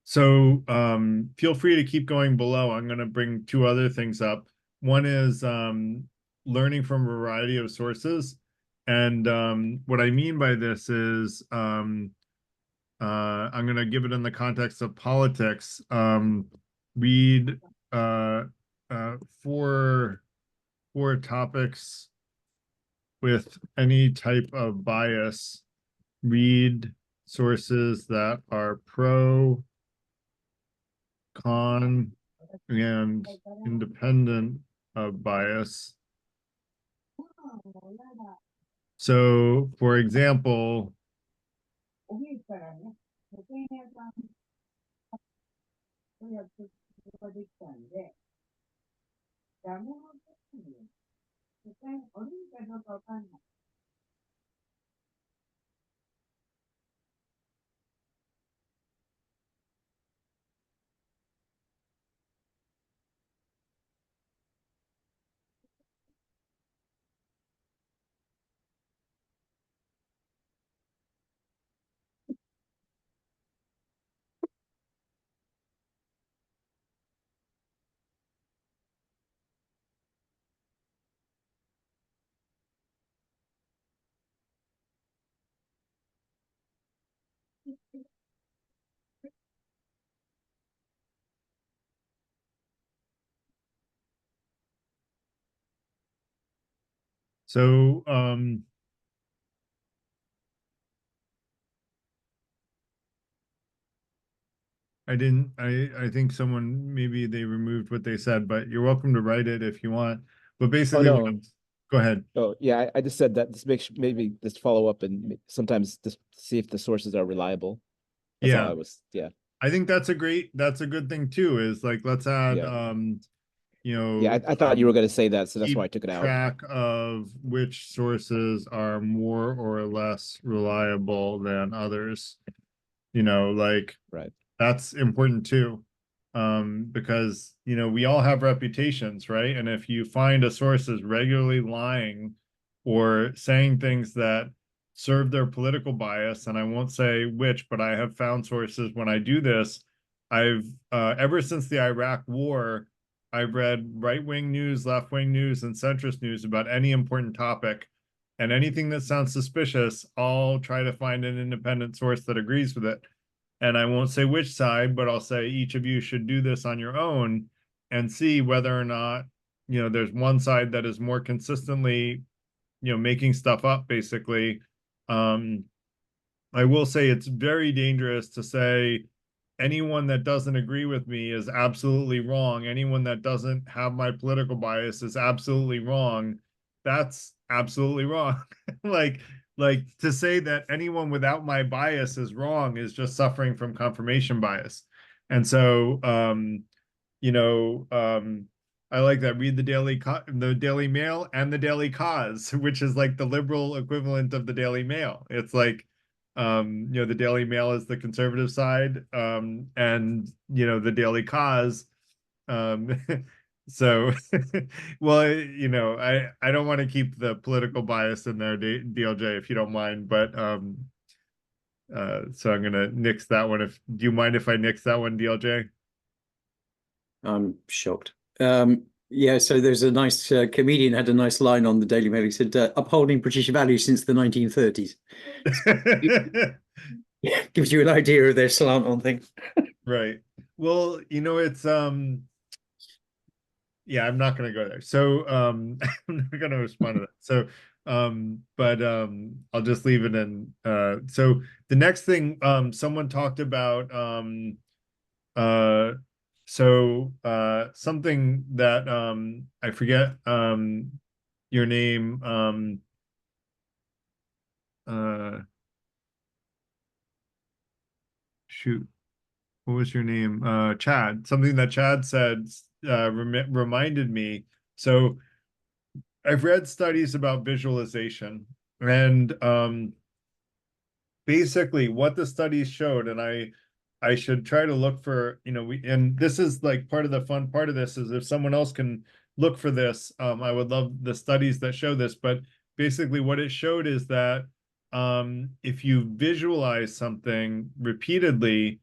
So feel free to keep going below. I'm going to bring 2 other things up. One is learning from a variety of sources. And what I mean by this is I'm going to give it in the context of politics. Read 4 topics with any type of bias. Read sources that are pro, con, and independent of bias. So, for example, so I think someone, maybe they removed what they said, but you're welcome to write it if you want. But Oh, basically, no. go ahead. Oh, yeah, I just said that this makes maybe just follow up and sometimes just see if the sources are reliable. That's all Yeah, I was, yeah, I think that's a good thing too, is like, let's add, yeah. you Yeah, know, I thought you were going to say that, so that's why I keep took it out. track of which sources are more or less reliable than others. Like, Right. that's important too. Because we all have reputations, right? And if you find a source is regularly lying or saying things that serve their political bias, and I won't say which, but I have found sources when I do this. I've ever since the Iraq War, I've read right-wing news, left-wing news, and centrist news about any important topic. And anything that sounds suspicious, I'll try to find an independent source that agrees with it. And I won't say which side, but I'll say each of you should do this on your own and see whether or not, there's one side that is more consistently, making stuff up, basically. Um, I will say it's very dangerous to say anyone that doesn't agree with me is absolutely wrong. Anyone that doesn't have my political bias is absolutely wrong. That's absolutely wrong. like like to say that anyone without my bias is wrong is just suffering from confirmation bias. And so you know, I like that. Read the Daily Mail and the Daily Cause, which is like the liberal equivalent of the Daily Mail. It's like, the Daily Mail is the conservative side, and the Daily Cause. Um, so, well, I don't want to keep the political bias in there, DLJ, if you don't mind, but so I'm gonna nix that one. Do you mind if I nix that one, DLJ? I'm shocked. Yeah, so there's a nice comedian had a nice line on the Daily Mail. He said, upholding British values since the 1930s. Yeah, gives you an idea of their slant on things. Right. Well, it's yeah, I'm not gonna go there. So I'm not gonna respond to that. So but I'll just leave it in so the next thing someone talked about uh something that I forget your name uh shoot, what was your name? Chad. Something that Chad said reminded me. So I've read studies about visualization, and basically what the studies showed, and I should try to look for, and this is like part of the fun part of this is if someone else can look for this, I would love the studies that show this, but basically what it showed is that if you visualize something repeatedly,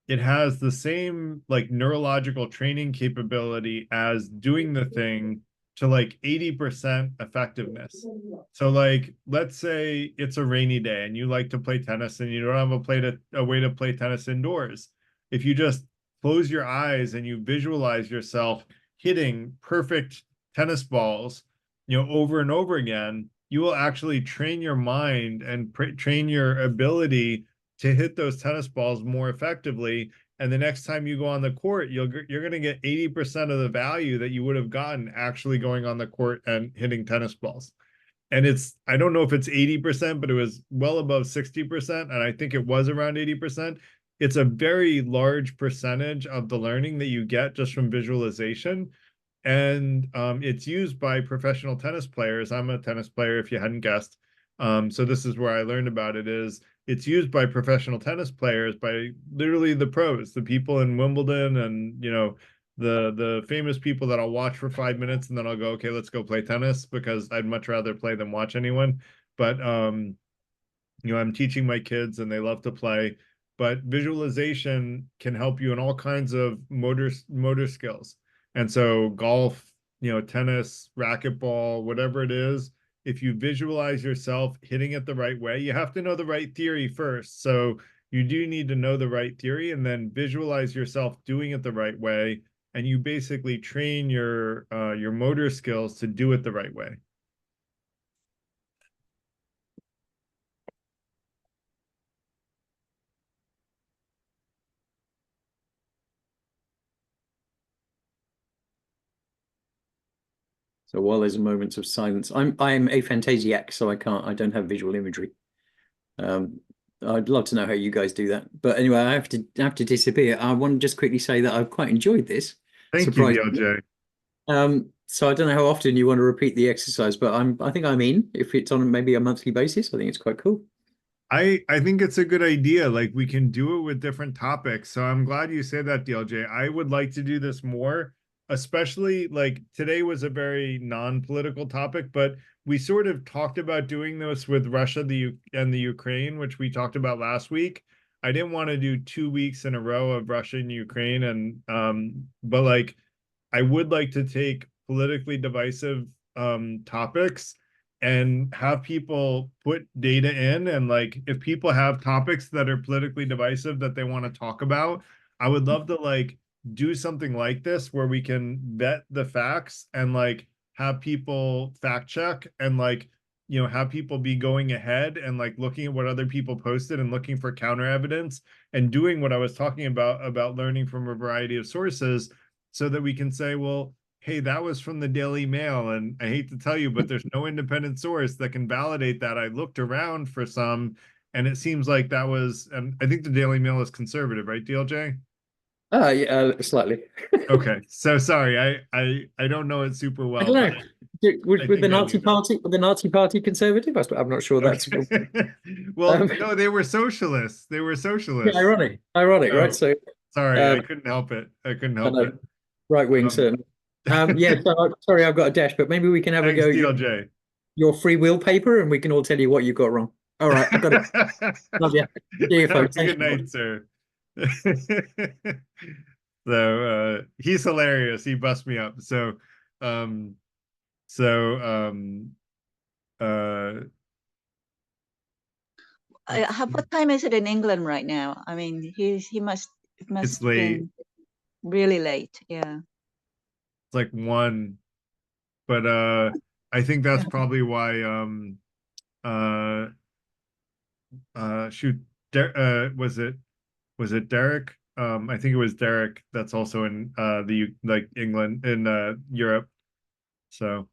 it has the same like neurological training capability as doing the thing to like 80% effectiveness. So like let's say it's a rainy day and you like to play tennis and you don't have a way to play tennis indoors. If you just close your eyes and you visualize yourself hitting perfect tennis balls, over and over again, you will actually train your mind and train your ability to hit those tennis balls more effectively. And the next time you go on the court, you're going to get 80% of the value that you would have gotten actually going on the court and hitting tennis balls. And I don't know if it's 80%, but it was well above 60%. And I think it was around 80%. It's a very large percentage of the learning that you get just from visualization. And it's used by professional tennis players. I'm a tennis player, if you hadn't guessed. So this is where I learned about it. It's used by professional tennis players, by literally the pros, the people in Wimbledon, and the famous people that I'll watch for 5 minutes and then I'll go, okay, let's go play tennis, because I'd much rather play than watch anyone. But I'm teaching my kids and they love to play, but visualization can help you in all kinds of motor skills. And so golf, tennis, racquetball, whatever it is, if you visualize yourself hitting it the right way, you have to know the right theory first. So you do need to know the right theory and then visualize yourself doing it the right way. And you basically train your motor skills to do it the right way. So while there's moments of silence, I'm aphantasiac, so I don't have visual imagery. I'd love to know how you guys do that. But anyway, I have to disappear. I want to just quickly say that I've quite enjoyed this. Thank you, DLJ. So I don't know how often you want to repeat the exercise, but I think I'm in. If it's on maybe a monthly basis, I think it's quite cool. I think it's a good idea. Like, we can do it with different topics. So I'm glad you say that, DLJ. I would like to do this more, especially like today was a very non-political topic, but we sort of talked about doing this with Russia, and the Ukraine, which we talked about last week. I didn't want to do 2 weeks in a row of Russia and Ukraine, and but like I would like to take politically divisive topics and have people put data in. And like, if people have topics that are politically divisive that they want to talk about, I would love to like do something like this where we can vet the facts and like have people fact check and like have people be going ahead and like looking at what other people posted and looking for counter evidence and doing what I was talking about learning from a variety of sources, so that we can say, well, hey, that was from the Daily Mail, and I hate to tell you, but there's no independent source that can validate that. I looked around for some, and it seems like that was, and I think the Daily Mail is conservative, right, DLJ? Yeah, slightly. Okay, so sorry, I don't know it super well. I don't know. With the Nazi Party, conservative? I'm not sure that's. Okay. Well, no, they were socialists. They were socialists. Yeah, ironic, So, right? So sorry, I couldn't help it. I couldn't help it. Right wing, certainly. Yeah, so, sorry, I've got a dash, but maybe we can have a go. DLJ. Your free will paper, and we can all tell you what you got wrong. All right, I got it. Love you. See you, folks. Good night, sir. So he's hilarious. He busts me up. So what time is it in England right now? I mean, it must it's have late. been really late. Yeah. It's like 1, but I think that's probably why shoot, was it Derek? I think it was Derek that's also in England, in Europe. So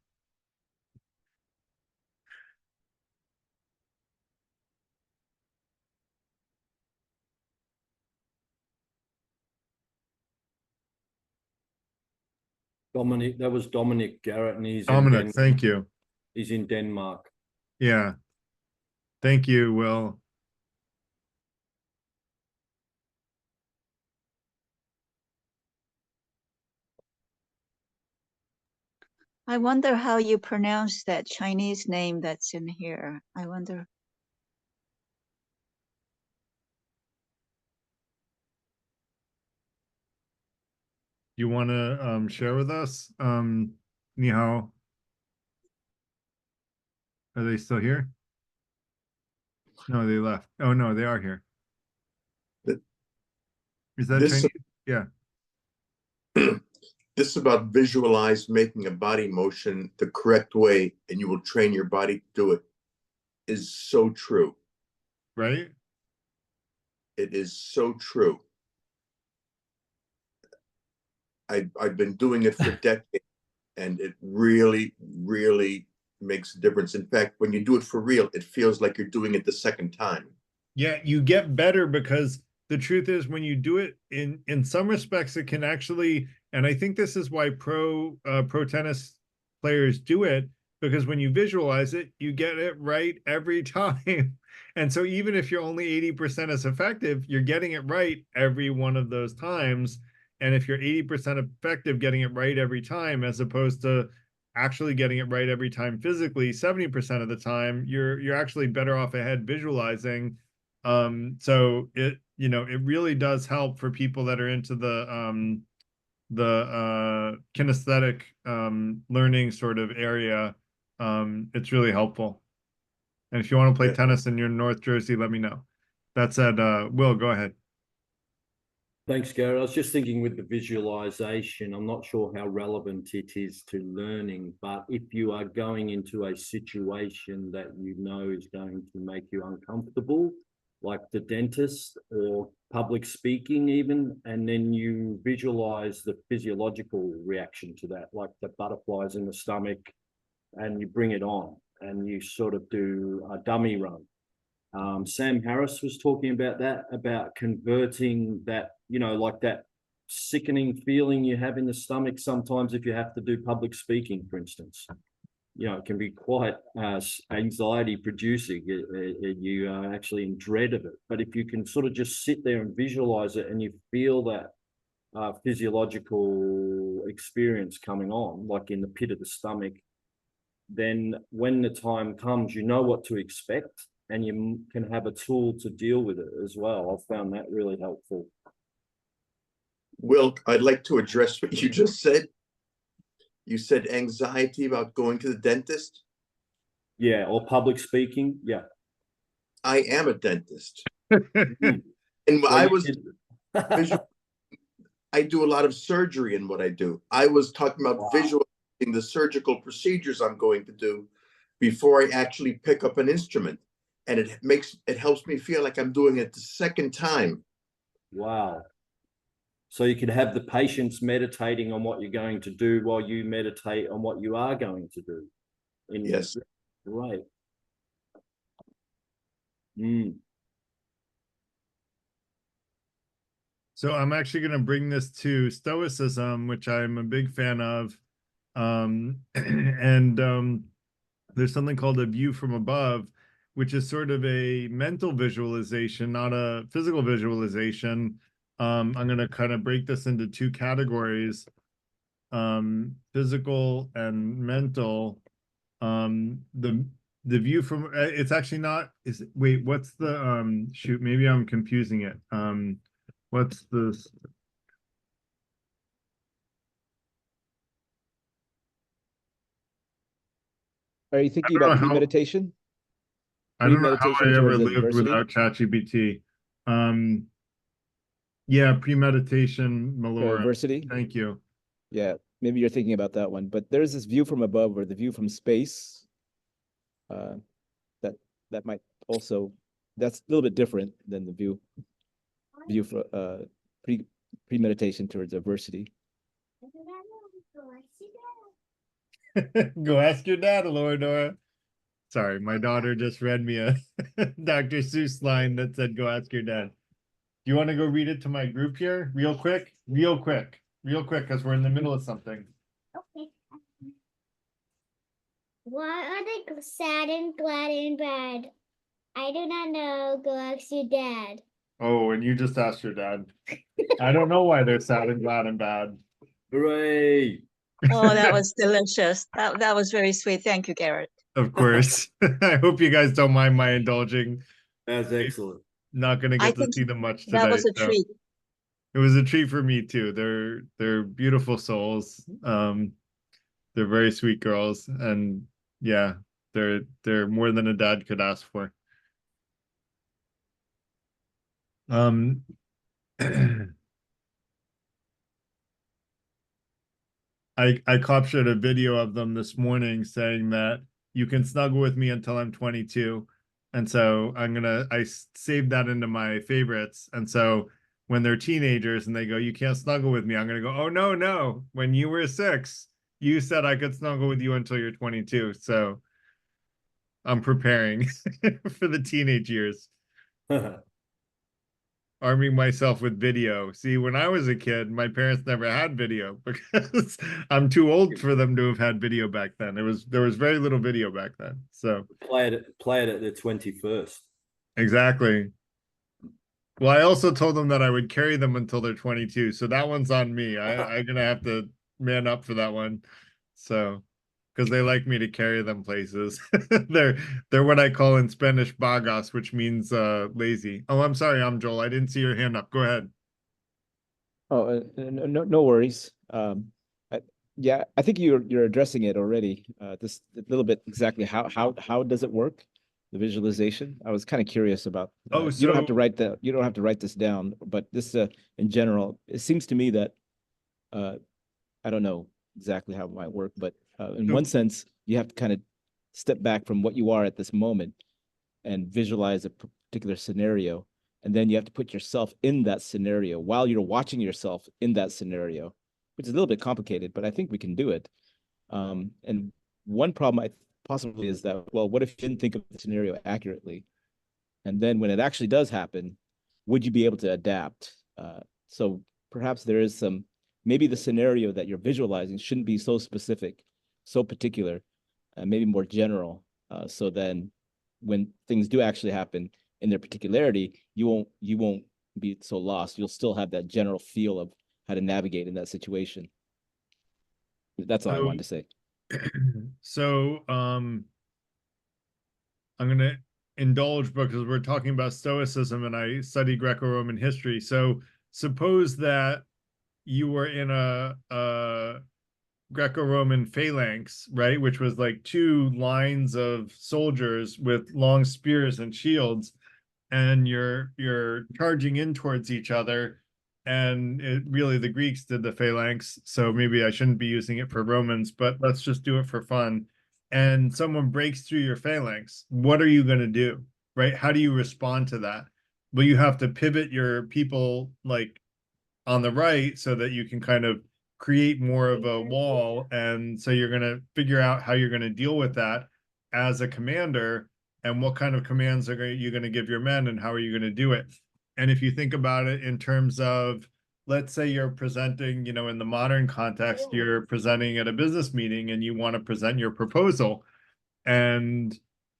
Dominic, that was Dominic Garrett, and he's Dominic, thank you. He's in Denmark. Yeah. Thank you, Will. I wonder how you pronounce that Chinese name that's in here. I wonder. You want to share with us? Ni hao. Are they still here? No, they left. Oh no, they are here. Is that This- Chinese? Yeah. This is about visualize making a body motion the correct way, and you will train your body to do it. Is so true. Right? It is so true. I've been doing it for decades, and it really, really makes a difference. In fact, when you do it for real, it feels like you're doing it the second time. Yeah, you get better because the truth is when you do it in some respects it can actually, and I think this is why pro tennis players do it, because when you visualize it, you get it right every time. And so even if you're only 80% as effective, you're getting it right every one of those times. And if you're 80% effective getting it right every time, as opposed to actually getting it right every time physically, 70% of the time, you're actually better off ahead visualizing. So it, you know, it really does help for people that are into the kinesthetic learning sort of area. It's really helpful. And if you want to play Yeah. tennis in your North Jersey, let me know. That said, Will, go ahead. Thanks, Garrett. I was just thinking with the visualization, I'm not sure how relevant it is to learning, but if you are going into a situation that you know is going to make you uncomfortable, like the dentist or public speaking even, and then you visualize the physiological reaction to that, like the butterflies in the stomach, and you bring it on and you sort of do a dummy run. Sam Harris was talking about that, about converting that, you know, like that sickening feeling you have in the stomach sometimes if you have to do public speaking, for instance. You know, it can be quite anxiety producing. You are actually in dread of it. But if you can sort of just sit there and visualize it and you feel that physiological experience coming on, like in the pit of the stomach, then when the time comes, you know what to expect and you can have a tool to deal with it as well. I've found that really helpful. Will, I'd like to address what you just said. You said anxiety about going to the dentist. Yeah, or public speaking. Yeah. I am a dentist. Mm. And So I you was did- I do a lot of surgery in what I do. I was talking about Wow. visualizing the surgical procedures I'm going to do before I actually pick up an instrument. And it helps me feel like I'm doing it the second time. Wow. So you could have the patients meditating on what you're going to do while you meditate on what you are going to do. Yes. Right. Mm. So I'm actually going to bring this to Stoicism, which I'm a big fan of. And there's something called a view from above, which is sort of a mental visualization, not a physical visualization. I'm going to kind of break this into two categories, physical and mental. The view from it's actually not is wait, what's the shoot, maybe I'm confusing it. What's this? Are you thinking about premeditation? I don't know how Premeditation I ever towards lived adversity? without ChatGPT. Yeah, premeditation, Or Melora. adversity? Thank you. Yeah, maybe you're thinking about that one. But there's this view from above or the view from space. Uh, that might also, that's a little bit different than the view for premeditation towards adversity. Go ask your dad, Alora. Sorry, my daughter just read me a Dr. Seuss line that said, "Go ask your dad." Do you want to go read it to my group here, real quick, because we're in the middle of something. Okay. Why are they sad and glad and bad? I do not know. Go ask your dad. Oh, and you just asked your dad. I don't know why they're sad and glad and bad. Hooray. Oh, that was delicious. That was very sweet. Thank you, Garrett. Of course. I hope you guys don't mind my indulging. That's excellent. Not gonna I get to think see them much that today. was a So treat. it was a treat for me too. They're beautiful souls. They're very sweet girls, and yeah, they're more than a dad could ask for. I captured a video of them this morning saying that you can snuggle with me until I'm 22. And so I saved that into my favorites. And so when they're teenagers and they go, you can't snuggle with me, I'm gonna go, oh no, no. When you were 6, you said I could snuggle with you until you're 22. So I'm preparing for the teenage years, arming myself with video. See, when I was a kid, my parents never had video because I'm too old for them to have had video back then. There was very little video back then. So Play it at the 21st. exactly. Well, I also told them that I would carry them until they're 22. So that one's on me. I'm gonna have to man up for that one. So because they like me to carry them places. They're what I call in Spanish vagas, which means lazy. Oh, I'm sorry, I'm Joel. I didn't see your hand up. Go ahead. Oh, no worries. Yeah, I think you're addressing it already. This a little bit exactly how does it work? The visualization. I was kind of curious about. Oh, You don't have to so write that. You don't have to write this down. But this, in general, it seems to me that I don't know exactly how it might work, but in so one sense, you have to kind of step back from what you are at this moment and visualize a particular scenario, and then you have to put yourself in that scenario while you're watching yourself in that scenario, which is a little bit complicated, but I think we can do it. And one problem I possibly is that, well, what if you didn't think of the scenario accurately? And then when it actually does happen, would you be able to adapt? So perhaps there is some, maybe the scenario that you're visualizing shouldn't be so specific, so particular, maybe more general. So then when things do actually happen in their particularity, you won't be so lost. You'll still have that general feel of how to navigate in that situation. That's all I wanted to say. so I'm gonna indulge because we're talking about Stoicism and I study Greco-Roman history. So suppose that you were in a Greco-Roman phalanx, right? Which was like 2 lines of soldiers with long spears and shields, and you're charging in towards each other. And it really the Greeks did the phalanx, so maybe I shouldn't be using it for Romans, but let's just do it for fun. And someone breaks through your phalanx, what are you going to do? Right? How do you respond to that? Well, you have to pivot your people like on the right so that you can kind of create more of a wall. And so you're going to figure out how you're going to deal with that as a commander and what kind of commands you going to give your men and how are you going to do it. And if you think about it in terms of, let's say you're presenting, in the modern context, you're presenting at a business meeting and you want to present your proposal. And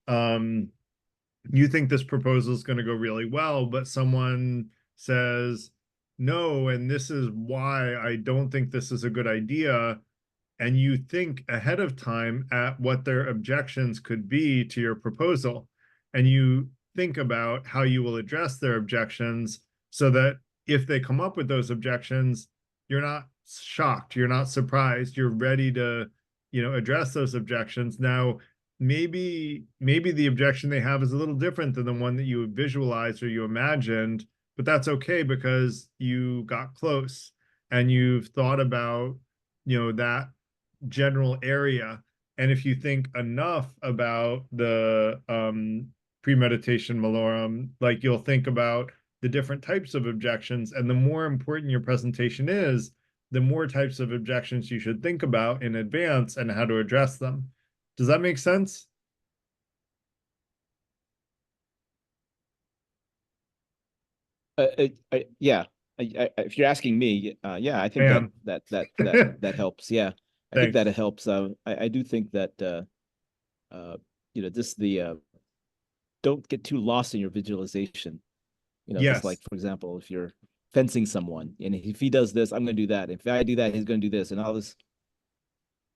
you think this proposal is going to go really well, but someone says, no, and this is why I don't think this is a good idea. And you think ahead of time at what their objections could be to your proposal. And you think about how you will address their objections so that if they come up with those objections, you're not shocked, you're not surprised, you're ready to, address those objections. Now, maybe the objection they have is a little different than the one that you visualized or you imagined, but that's okay because you got close and you've thought about, that general area. And if you think enough about the premeditation malorum, like you'll think about the different types of objections, and the more important your presentation is, the more types of objections you should think about in advance and how to address them. Does that make sense? Yeah. If you're asking me, yeah, I think Ma'am. that helps. Yeah, I think Thanks. that it helps. I do think that this the don't get too lost in your visualization. Just like, Yes. for example, if you're fencing someone, and if he does this, I'm going to do that. If I do that, he's going to do this, and all this.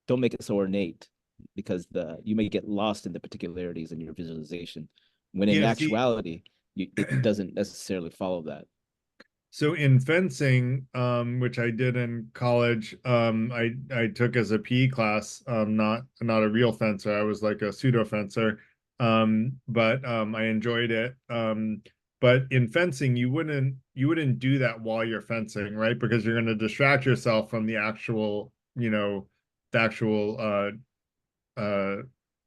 Don't make it so ornate, because you may get lost in the particularities in your visualization, when in Yeah, see, actuality, it doesn't necessarily follow that. so in fencing, which I did in college, I took as a PE class, not a real fencer. I was like a pseudo fencer, but I enjoyed it. But in fencing, you wouldn't do that while you're fencing, right? Because you're going to distract yourself from the actual, the actual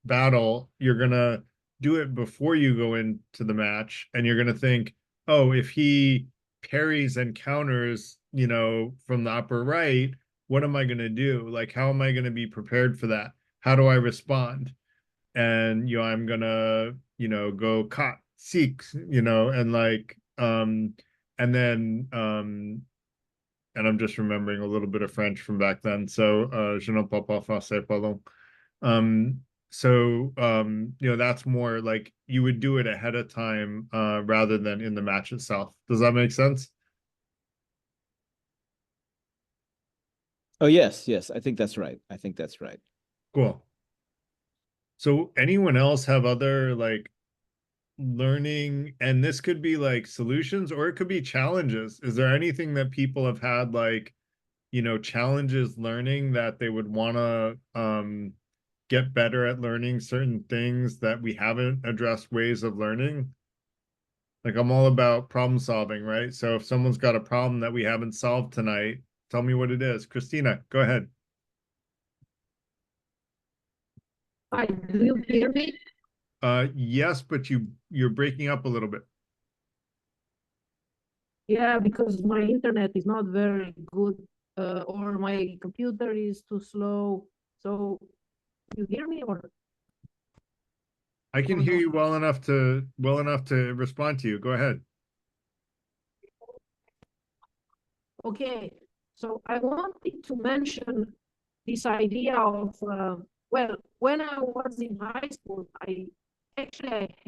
battle. You're gonna do it before you go into the match, and you're going to think, oh, if he parries and counters, from the upper right, what am I going to do? Like, how am I going to be prepared for that? How do I respond? And, I'm going to, go cut, seek, and like, and then, and I'm just remembering a little bit of French from back then. So, je ne parle pas français, pardon. So, that's more like you would do it ahead of time, rather than in the match itself. Does that make sense? Oh, yes. I think that's right. I think that's right. Cool. So anyone else have other like learning, and this could be like solutions or it could be challenges. Is there anything that people have had like, challenges learning that they would want to get better at learning certain things that we haven't addressed ways of learning? Like I'm all about problem solving, right? So if someone's got a problem that we haven't solved tonight, tell me what it is. Christina, go ahead. Hi, do you hear me? Yes, but you're breaking up a little bit. Yeah, because my internet is not very good, or my computer is too slow. So you hear me or? I can hear you well enough to respond to you. Go ahead. Okay, so I wanted to mention this idea of, well, when I was in high school, I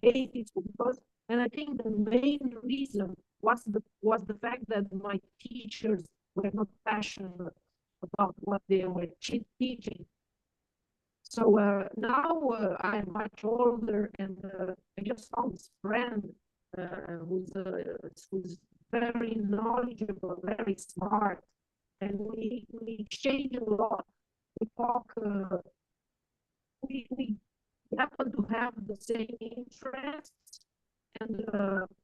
hated school because, and I think the main reason was the fact that my teachers were not passionate about what they were teaching. So now I'm much older, and I just found this friend who's very knowledgeable, very smart, and we exchange a lot. We talk. We happen to have the same interests, and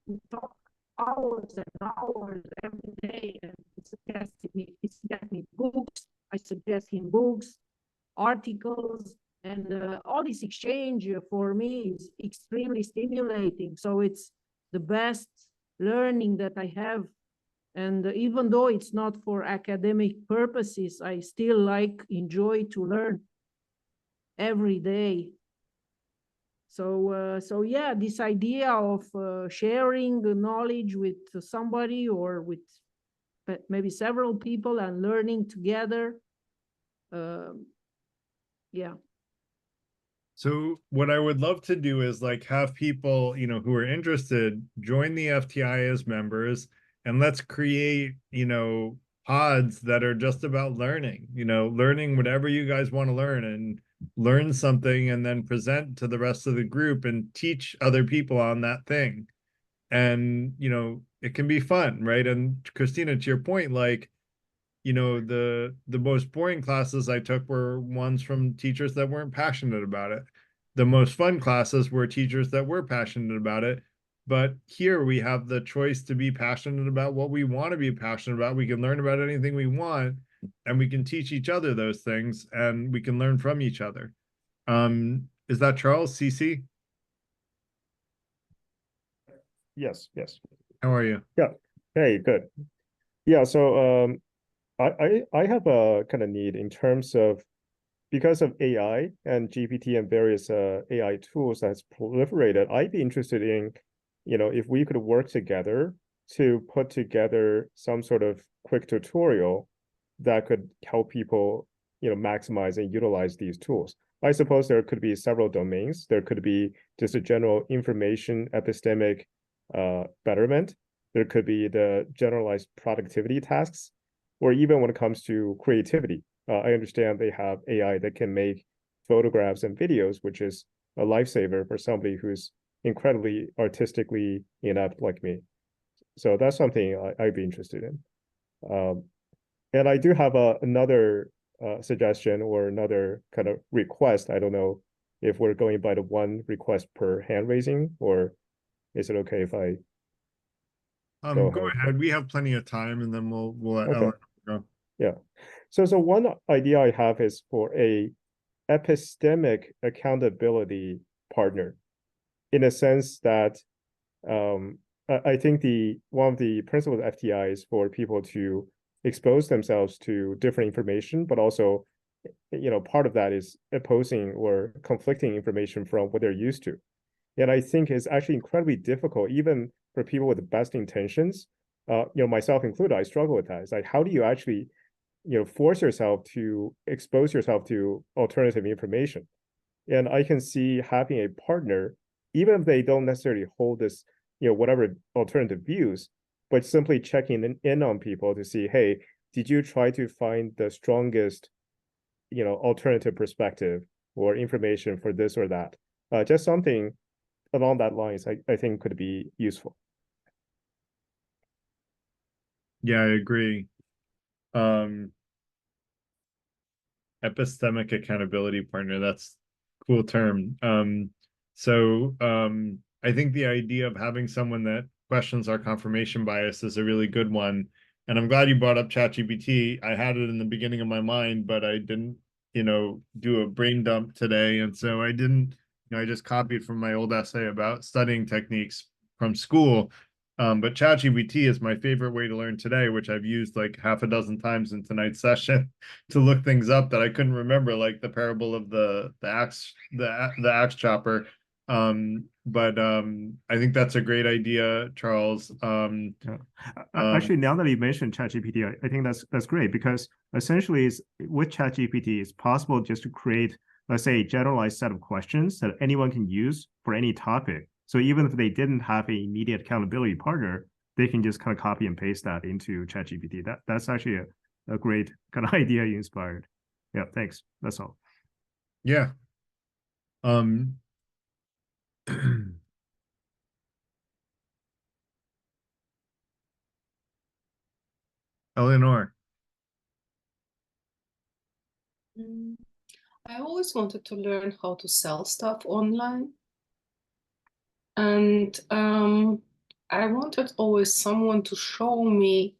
we talk hours and hours every day. And he suggests me books. I suggest him books, articles, and all this exchange for me is extremely stimulating. So it's the best learning that I have. And even though it's not for academic purposes, I still enjoy to learn every day. So yeah, this idea of sharing the knowledge with somebody or with maybe several people and learning together. Yeah. So what I would love to do is like have people, who are interested join the FTI as members, and let's create, pods that are just about learning, learning whatever you guys want to learn, and learn something and then present to the rest of the group and teach other people on that thing. And, it can be fun, right? And Christina, to your point, like, the most boring classes I took were ones from teachers that weren't passionate about it. The most fun classes were teachers that were passionate about it. But here we have the choice to be passionate about what we want to be passionate about. We can learn about anything we want, and we can teach each other those things, and we can learn from each other. Is that Charles, CC? Yes. How are you? Yeah. Hey, good. Yeah, so I have a kind of need in terms of, because of AI and GPT and various AI tools that's proliferated, I'd be interested in, if we could work together to put together some sort of quick tutorial that could help people, maximize and utilize these tools. I suppose there could be several domains. There could be just a general information epistemic betterment. There could be the generalized productivity tasks, or even when it comes to creativity. I understand they have AI that can make photographs and videos, which is a lifesaver for somebody who's incredibly artistically inept like me. So that's something I'd be interested in. And I do have another suggestion or another kind of request. I don't know if we're going by the one request per hand raising, or is it okay if I Go ahead. We have plenty of time, and then we'll let Okay. Ellen go. Yeah. So one idea I have is for a epistemic accountability partner. in a sense that I think one of the principles of FTI is for people to expose themselves to different information, but also, part of that is opposing or conflicting information from what they're used to. And I think it's actually incredibly difficult, even for people with the best intentions, myself included, I struggle with that. It's like, how do you actually, force yourself to expose yourself to alternative information? And I can see having a partner, even if they don't necessarily hold this, whatever alternative views, but simply checking in on people to see, hey, did you try to find the strongest, alternative perspective or information for this or that? Just something along that lines, I think could be useful. Yeah, I agree. Epistemic accountability partner, that's a cool term. I think the idea of having someone that questions our confirmation bias is a really good one. And I'm glad you brought up ChatGPT. I had it in the beginning of my mind, but I didn't, do a brain dump today. And so I didn't, I just copied from my old essay about studying techniques from school. But ChatGPT is my favorite way to learn today, which I've used like half a dozen times in tonight's session to look things up that I couldn't remember, like the parable of the axe chopper. I think that's a great idea, Charles. Actually, now that you mentioned ChatGPT, I think that's great, because essentially with ChatGPT, it's possible just to create, let's say, a generalized set of questions that anyone can use for any topic. So even if they didn't have an immediate accountability partner, they can just kind of copy and paste that into ChatGPT. That's actually a great kind of idea you inspired. Yeah, thanks. That's all. Yeah. Eleanor. I always wanted to learn how to sell stuff online. And I wanted always someone to show me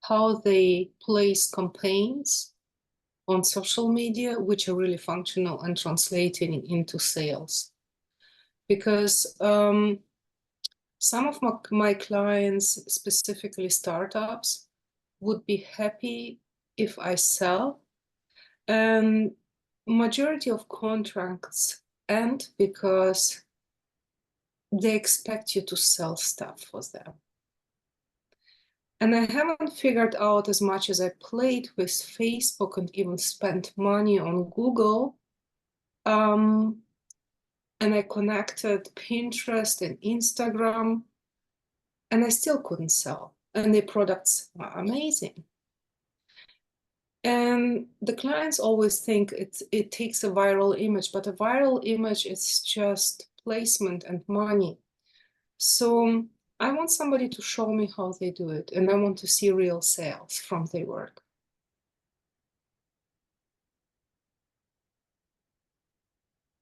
how they place campaigns on social media, which are really functional and translating into sales. Because some of my clients, specifically startups, would be happy if I sell. And majority of contracts end because they expect you to sell stuff for them. And I haven't figured out, as much as I played with Facebook and even spent money on Google, and I connected Pinterest and Instagram, and I still couldn't sell. And the products are amazing. And the clients always think it takes a viral image, but a viral image is just placement and money. So I want somebody to show me how they do it, and I want to see real sales from their work.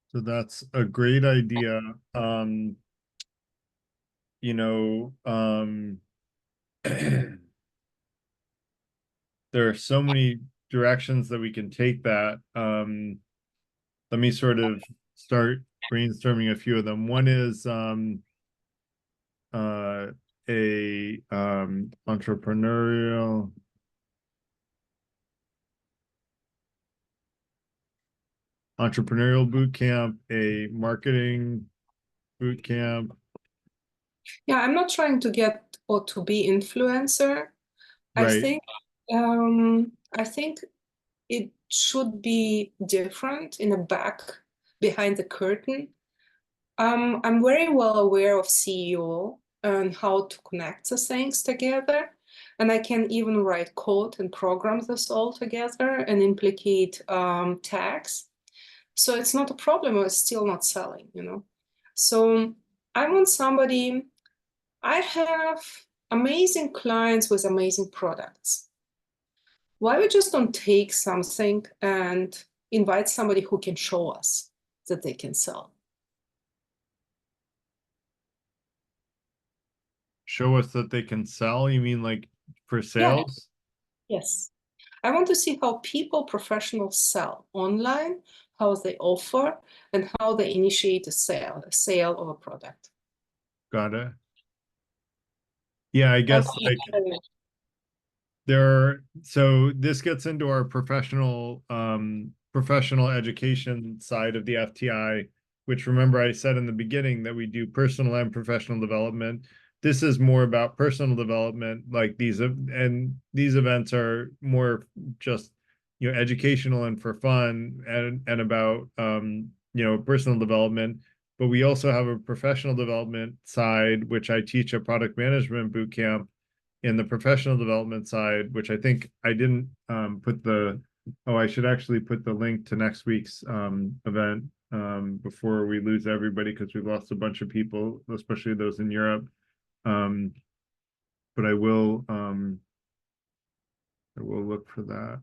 So that's a great idea. There are so many directions that we can take that. Let me sort of start brainstorming a few of them. One is entrepreneurial boot camp, a marketing boot camp. Yeah, I'm not trying to get or to be influencer. Right. I think it should be different in the back, behind the curtain. I'm very well aware of CEO and how to connect the things together. And I can even write code and program this all together and implicate tags. So it's not a problem, it's still not selling, So I want somebody, I have amazing clients with amazing products. Why we just don't take something and invite somebody who can show us that they can sell? Show us that they can sell? You mean like for sales? Yeah. Yes. I want to see how professionals sell online, how they offer, and how they initiate a sale of a product. Got it. Yeah, I guess like so this gets into our professional education side of the FTI, which remember I said in the beginning that we do personal and professional development. This is more about personal development, like these events are more just educational and for fun and about personal development. But we also have a professional development side, which I teach a product management boot camp in the professional development side, which I think I didn't put I should actually put the link to next week's event before we lose everybody, because we've lost a bunch of people, especially those in Europe. But I will look for that.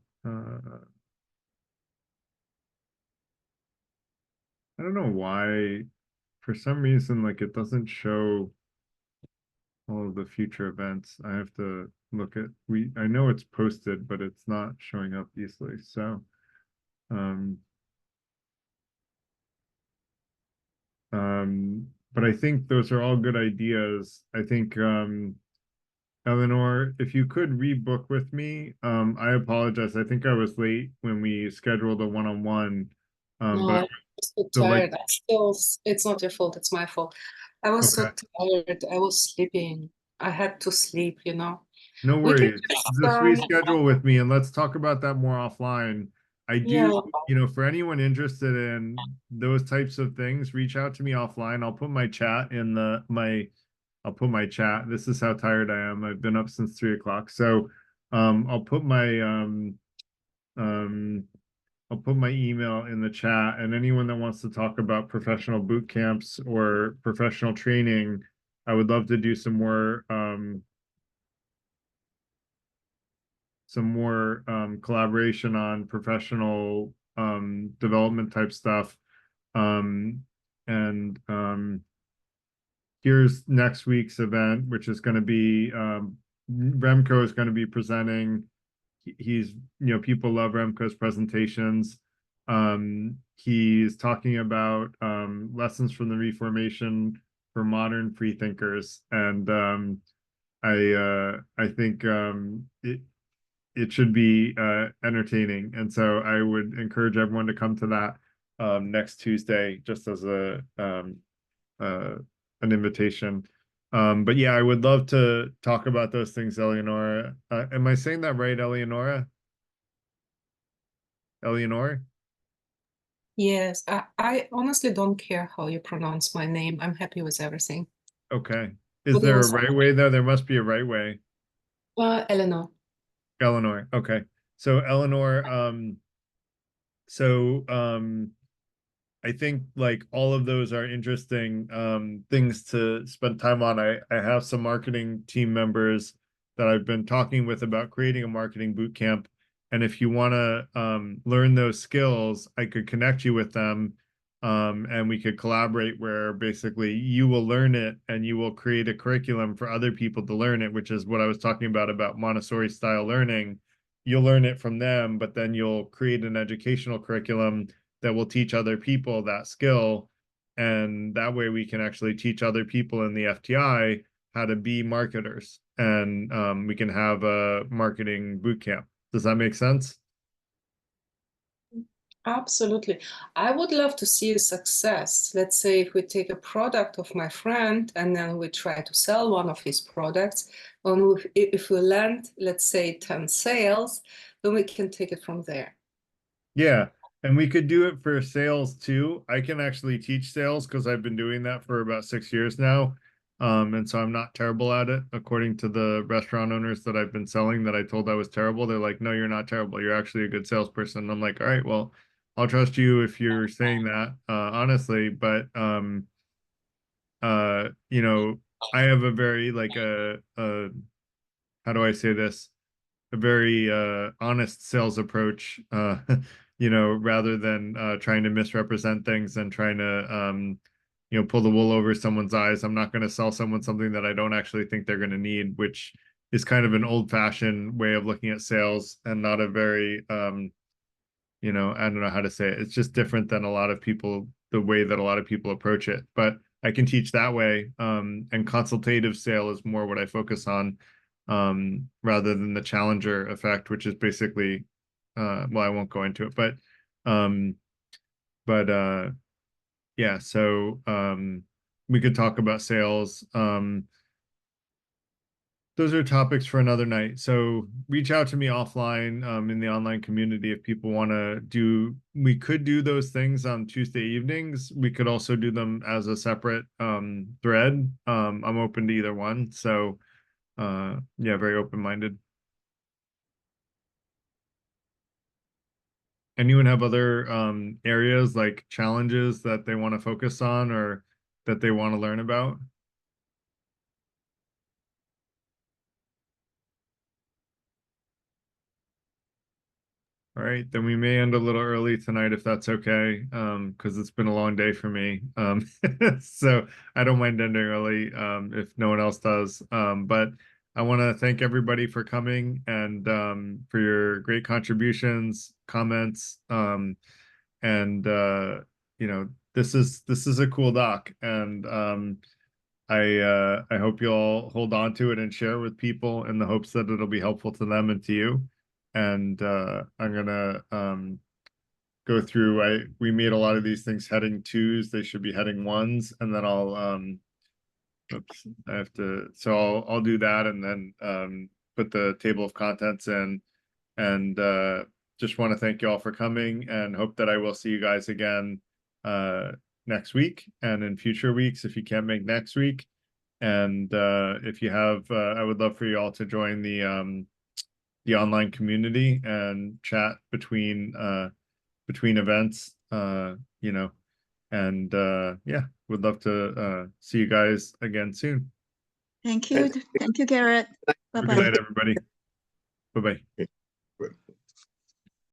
I don't know why, for some reason, like it doesn't show all of the future events. I have to look at I know it's posted, but it's not showing up easily. So but I think those are all good ideas. I think Eleanor, if you could rebook with me, I apologize. I think I was late when we scheduled a one-on-one. No, But I'm so so like tired. It's not your fault, it's my fault. I was so okay. tired. I was sleeping. I had to sleep, you know. No We can worries. just, Just reschedule with me and let's talk about that more offline. I yeah, do, for anyone interested in those types of things, reach out to me offline. I'll put my chat in I'll put my chat. This is how tired I am. I've been up since 3 o'clock. So I'll put my um I'll put my email in the chat, and anyone that wants to talk about professional boot camps or professional training, I would love to do some more collaboration on professional development type stuff. And here's next week's event, which is going to be Remco is going to be presenting. He's, people love Remco's presentations. He's talking about lessons from the Reformation for modern free thinkers. And I think it should be entertaining. And so I would encourage everyone to come to that next Tuesday, just as an invitation. But yeah, I would love to talk about those things, Eleonora. Am I saying that right, Eleonora? Eleanor? yes. I honestly don't care how you pronounce my name. I'm happy with everything. Okay. Is But it there a was right way though? There must be a right way. Eleanor. Eleanor. Okay. So Eleanor, so I think like all of those are interesting things to spend time on. I have some marketing team members that I've been talking with about creating a marketing boot camp. And if you want to learn those skills, I could connect you with them, and we could collaborate where basically you will learn it and you will create a curriculum for other people to learn it, which is what I was talking about Montessori style learning. You'll learn it from them, but then you'll create an educational curriculum that will teach other people that skill. And that way we can actually teach other people in the FTI how to be marketers. And we can have a marketing boot camp. Does that make sense? Absolutely. I would love to see a success. Let's say if we take a product of my friend and then we try to sell one of his products, and if we land, let's say 10 sales, then we can take it from there. Yeah. And we could do it for sales too. I can actually teach sales because I've been doing that for about 6 years now. And so I'm not terrible at it. According to the restaurant owners that I've been selling that I told I was terrible, they're like, no, you're not terrible. You're actually a good salesperson. I'm like, all right, well, I'll trust you if you're saying that, honestly. But I have a very like how do I say this? A very honest sales approach, rather than trying to misrepresent things and trying to pull the wool over someone's eyes. I'm not going to sell someone something that I don't actually think they're going to need, which is kind of an old-fashioned way of looking at sales and not a very you know, I don't know how to say it. It's just different than a lot of people, the way that a lot of people approach it. But I can teach that way. And consultative sale is more what I focus on, rather than the challenger effect, which is basically, well, I won't go into it, but yeah, so we could talk about sales. Those are topics for another night. So reach out to me offline, in the online community if people want to do. We could do those things on Tuesday evenings. We could also do them as a separate thread. I'm open to either one. So yeah, very open-minded. Anyone have other areas like challenges that they want to focus on or that they want to learn about? All right, then we may end a little early tonight if that's okay, because it's been a long day for me. So I don't mind ending early, if no one else does. But I want to thank everybody for coming and for your great contributions, comments, and you know, this is a cool doc, and I hope you all hold on to it and share with people in the hopes that it'll be helpful to them and to you. And I'm gonna go through. We made a lot of these things heading 2s. They should be heading 1s, and then I'll oops, I have to. So I'll do that, and then put the table of contents in, and just want to thank you all for coming, and hope that I will see you guys again next week and in future weeks if you can't make next week. And if you have, I would love for you all to join the online community and chat between events, you know, and yeah, would love to see you guys again soon. Thank you. Thank you, Garrett. Have a Bye-bye. good night, everybody. Bye-bye.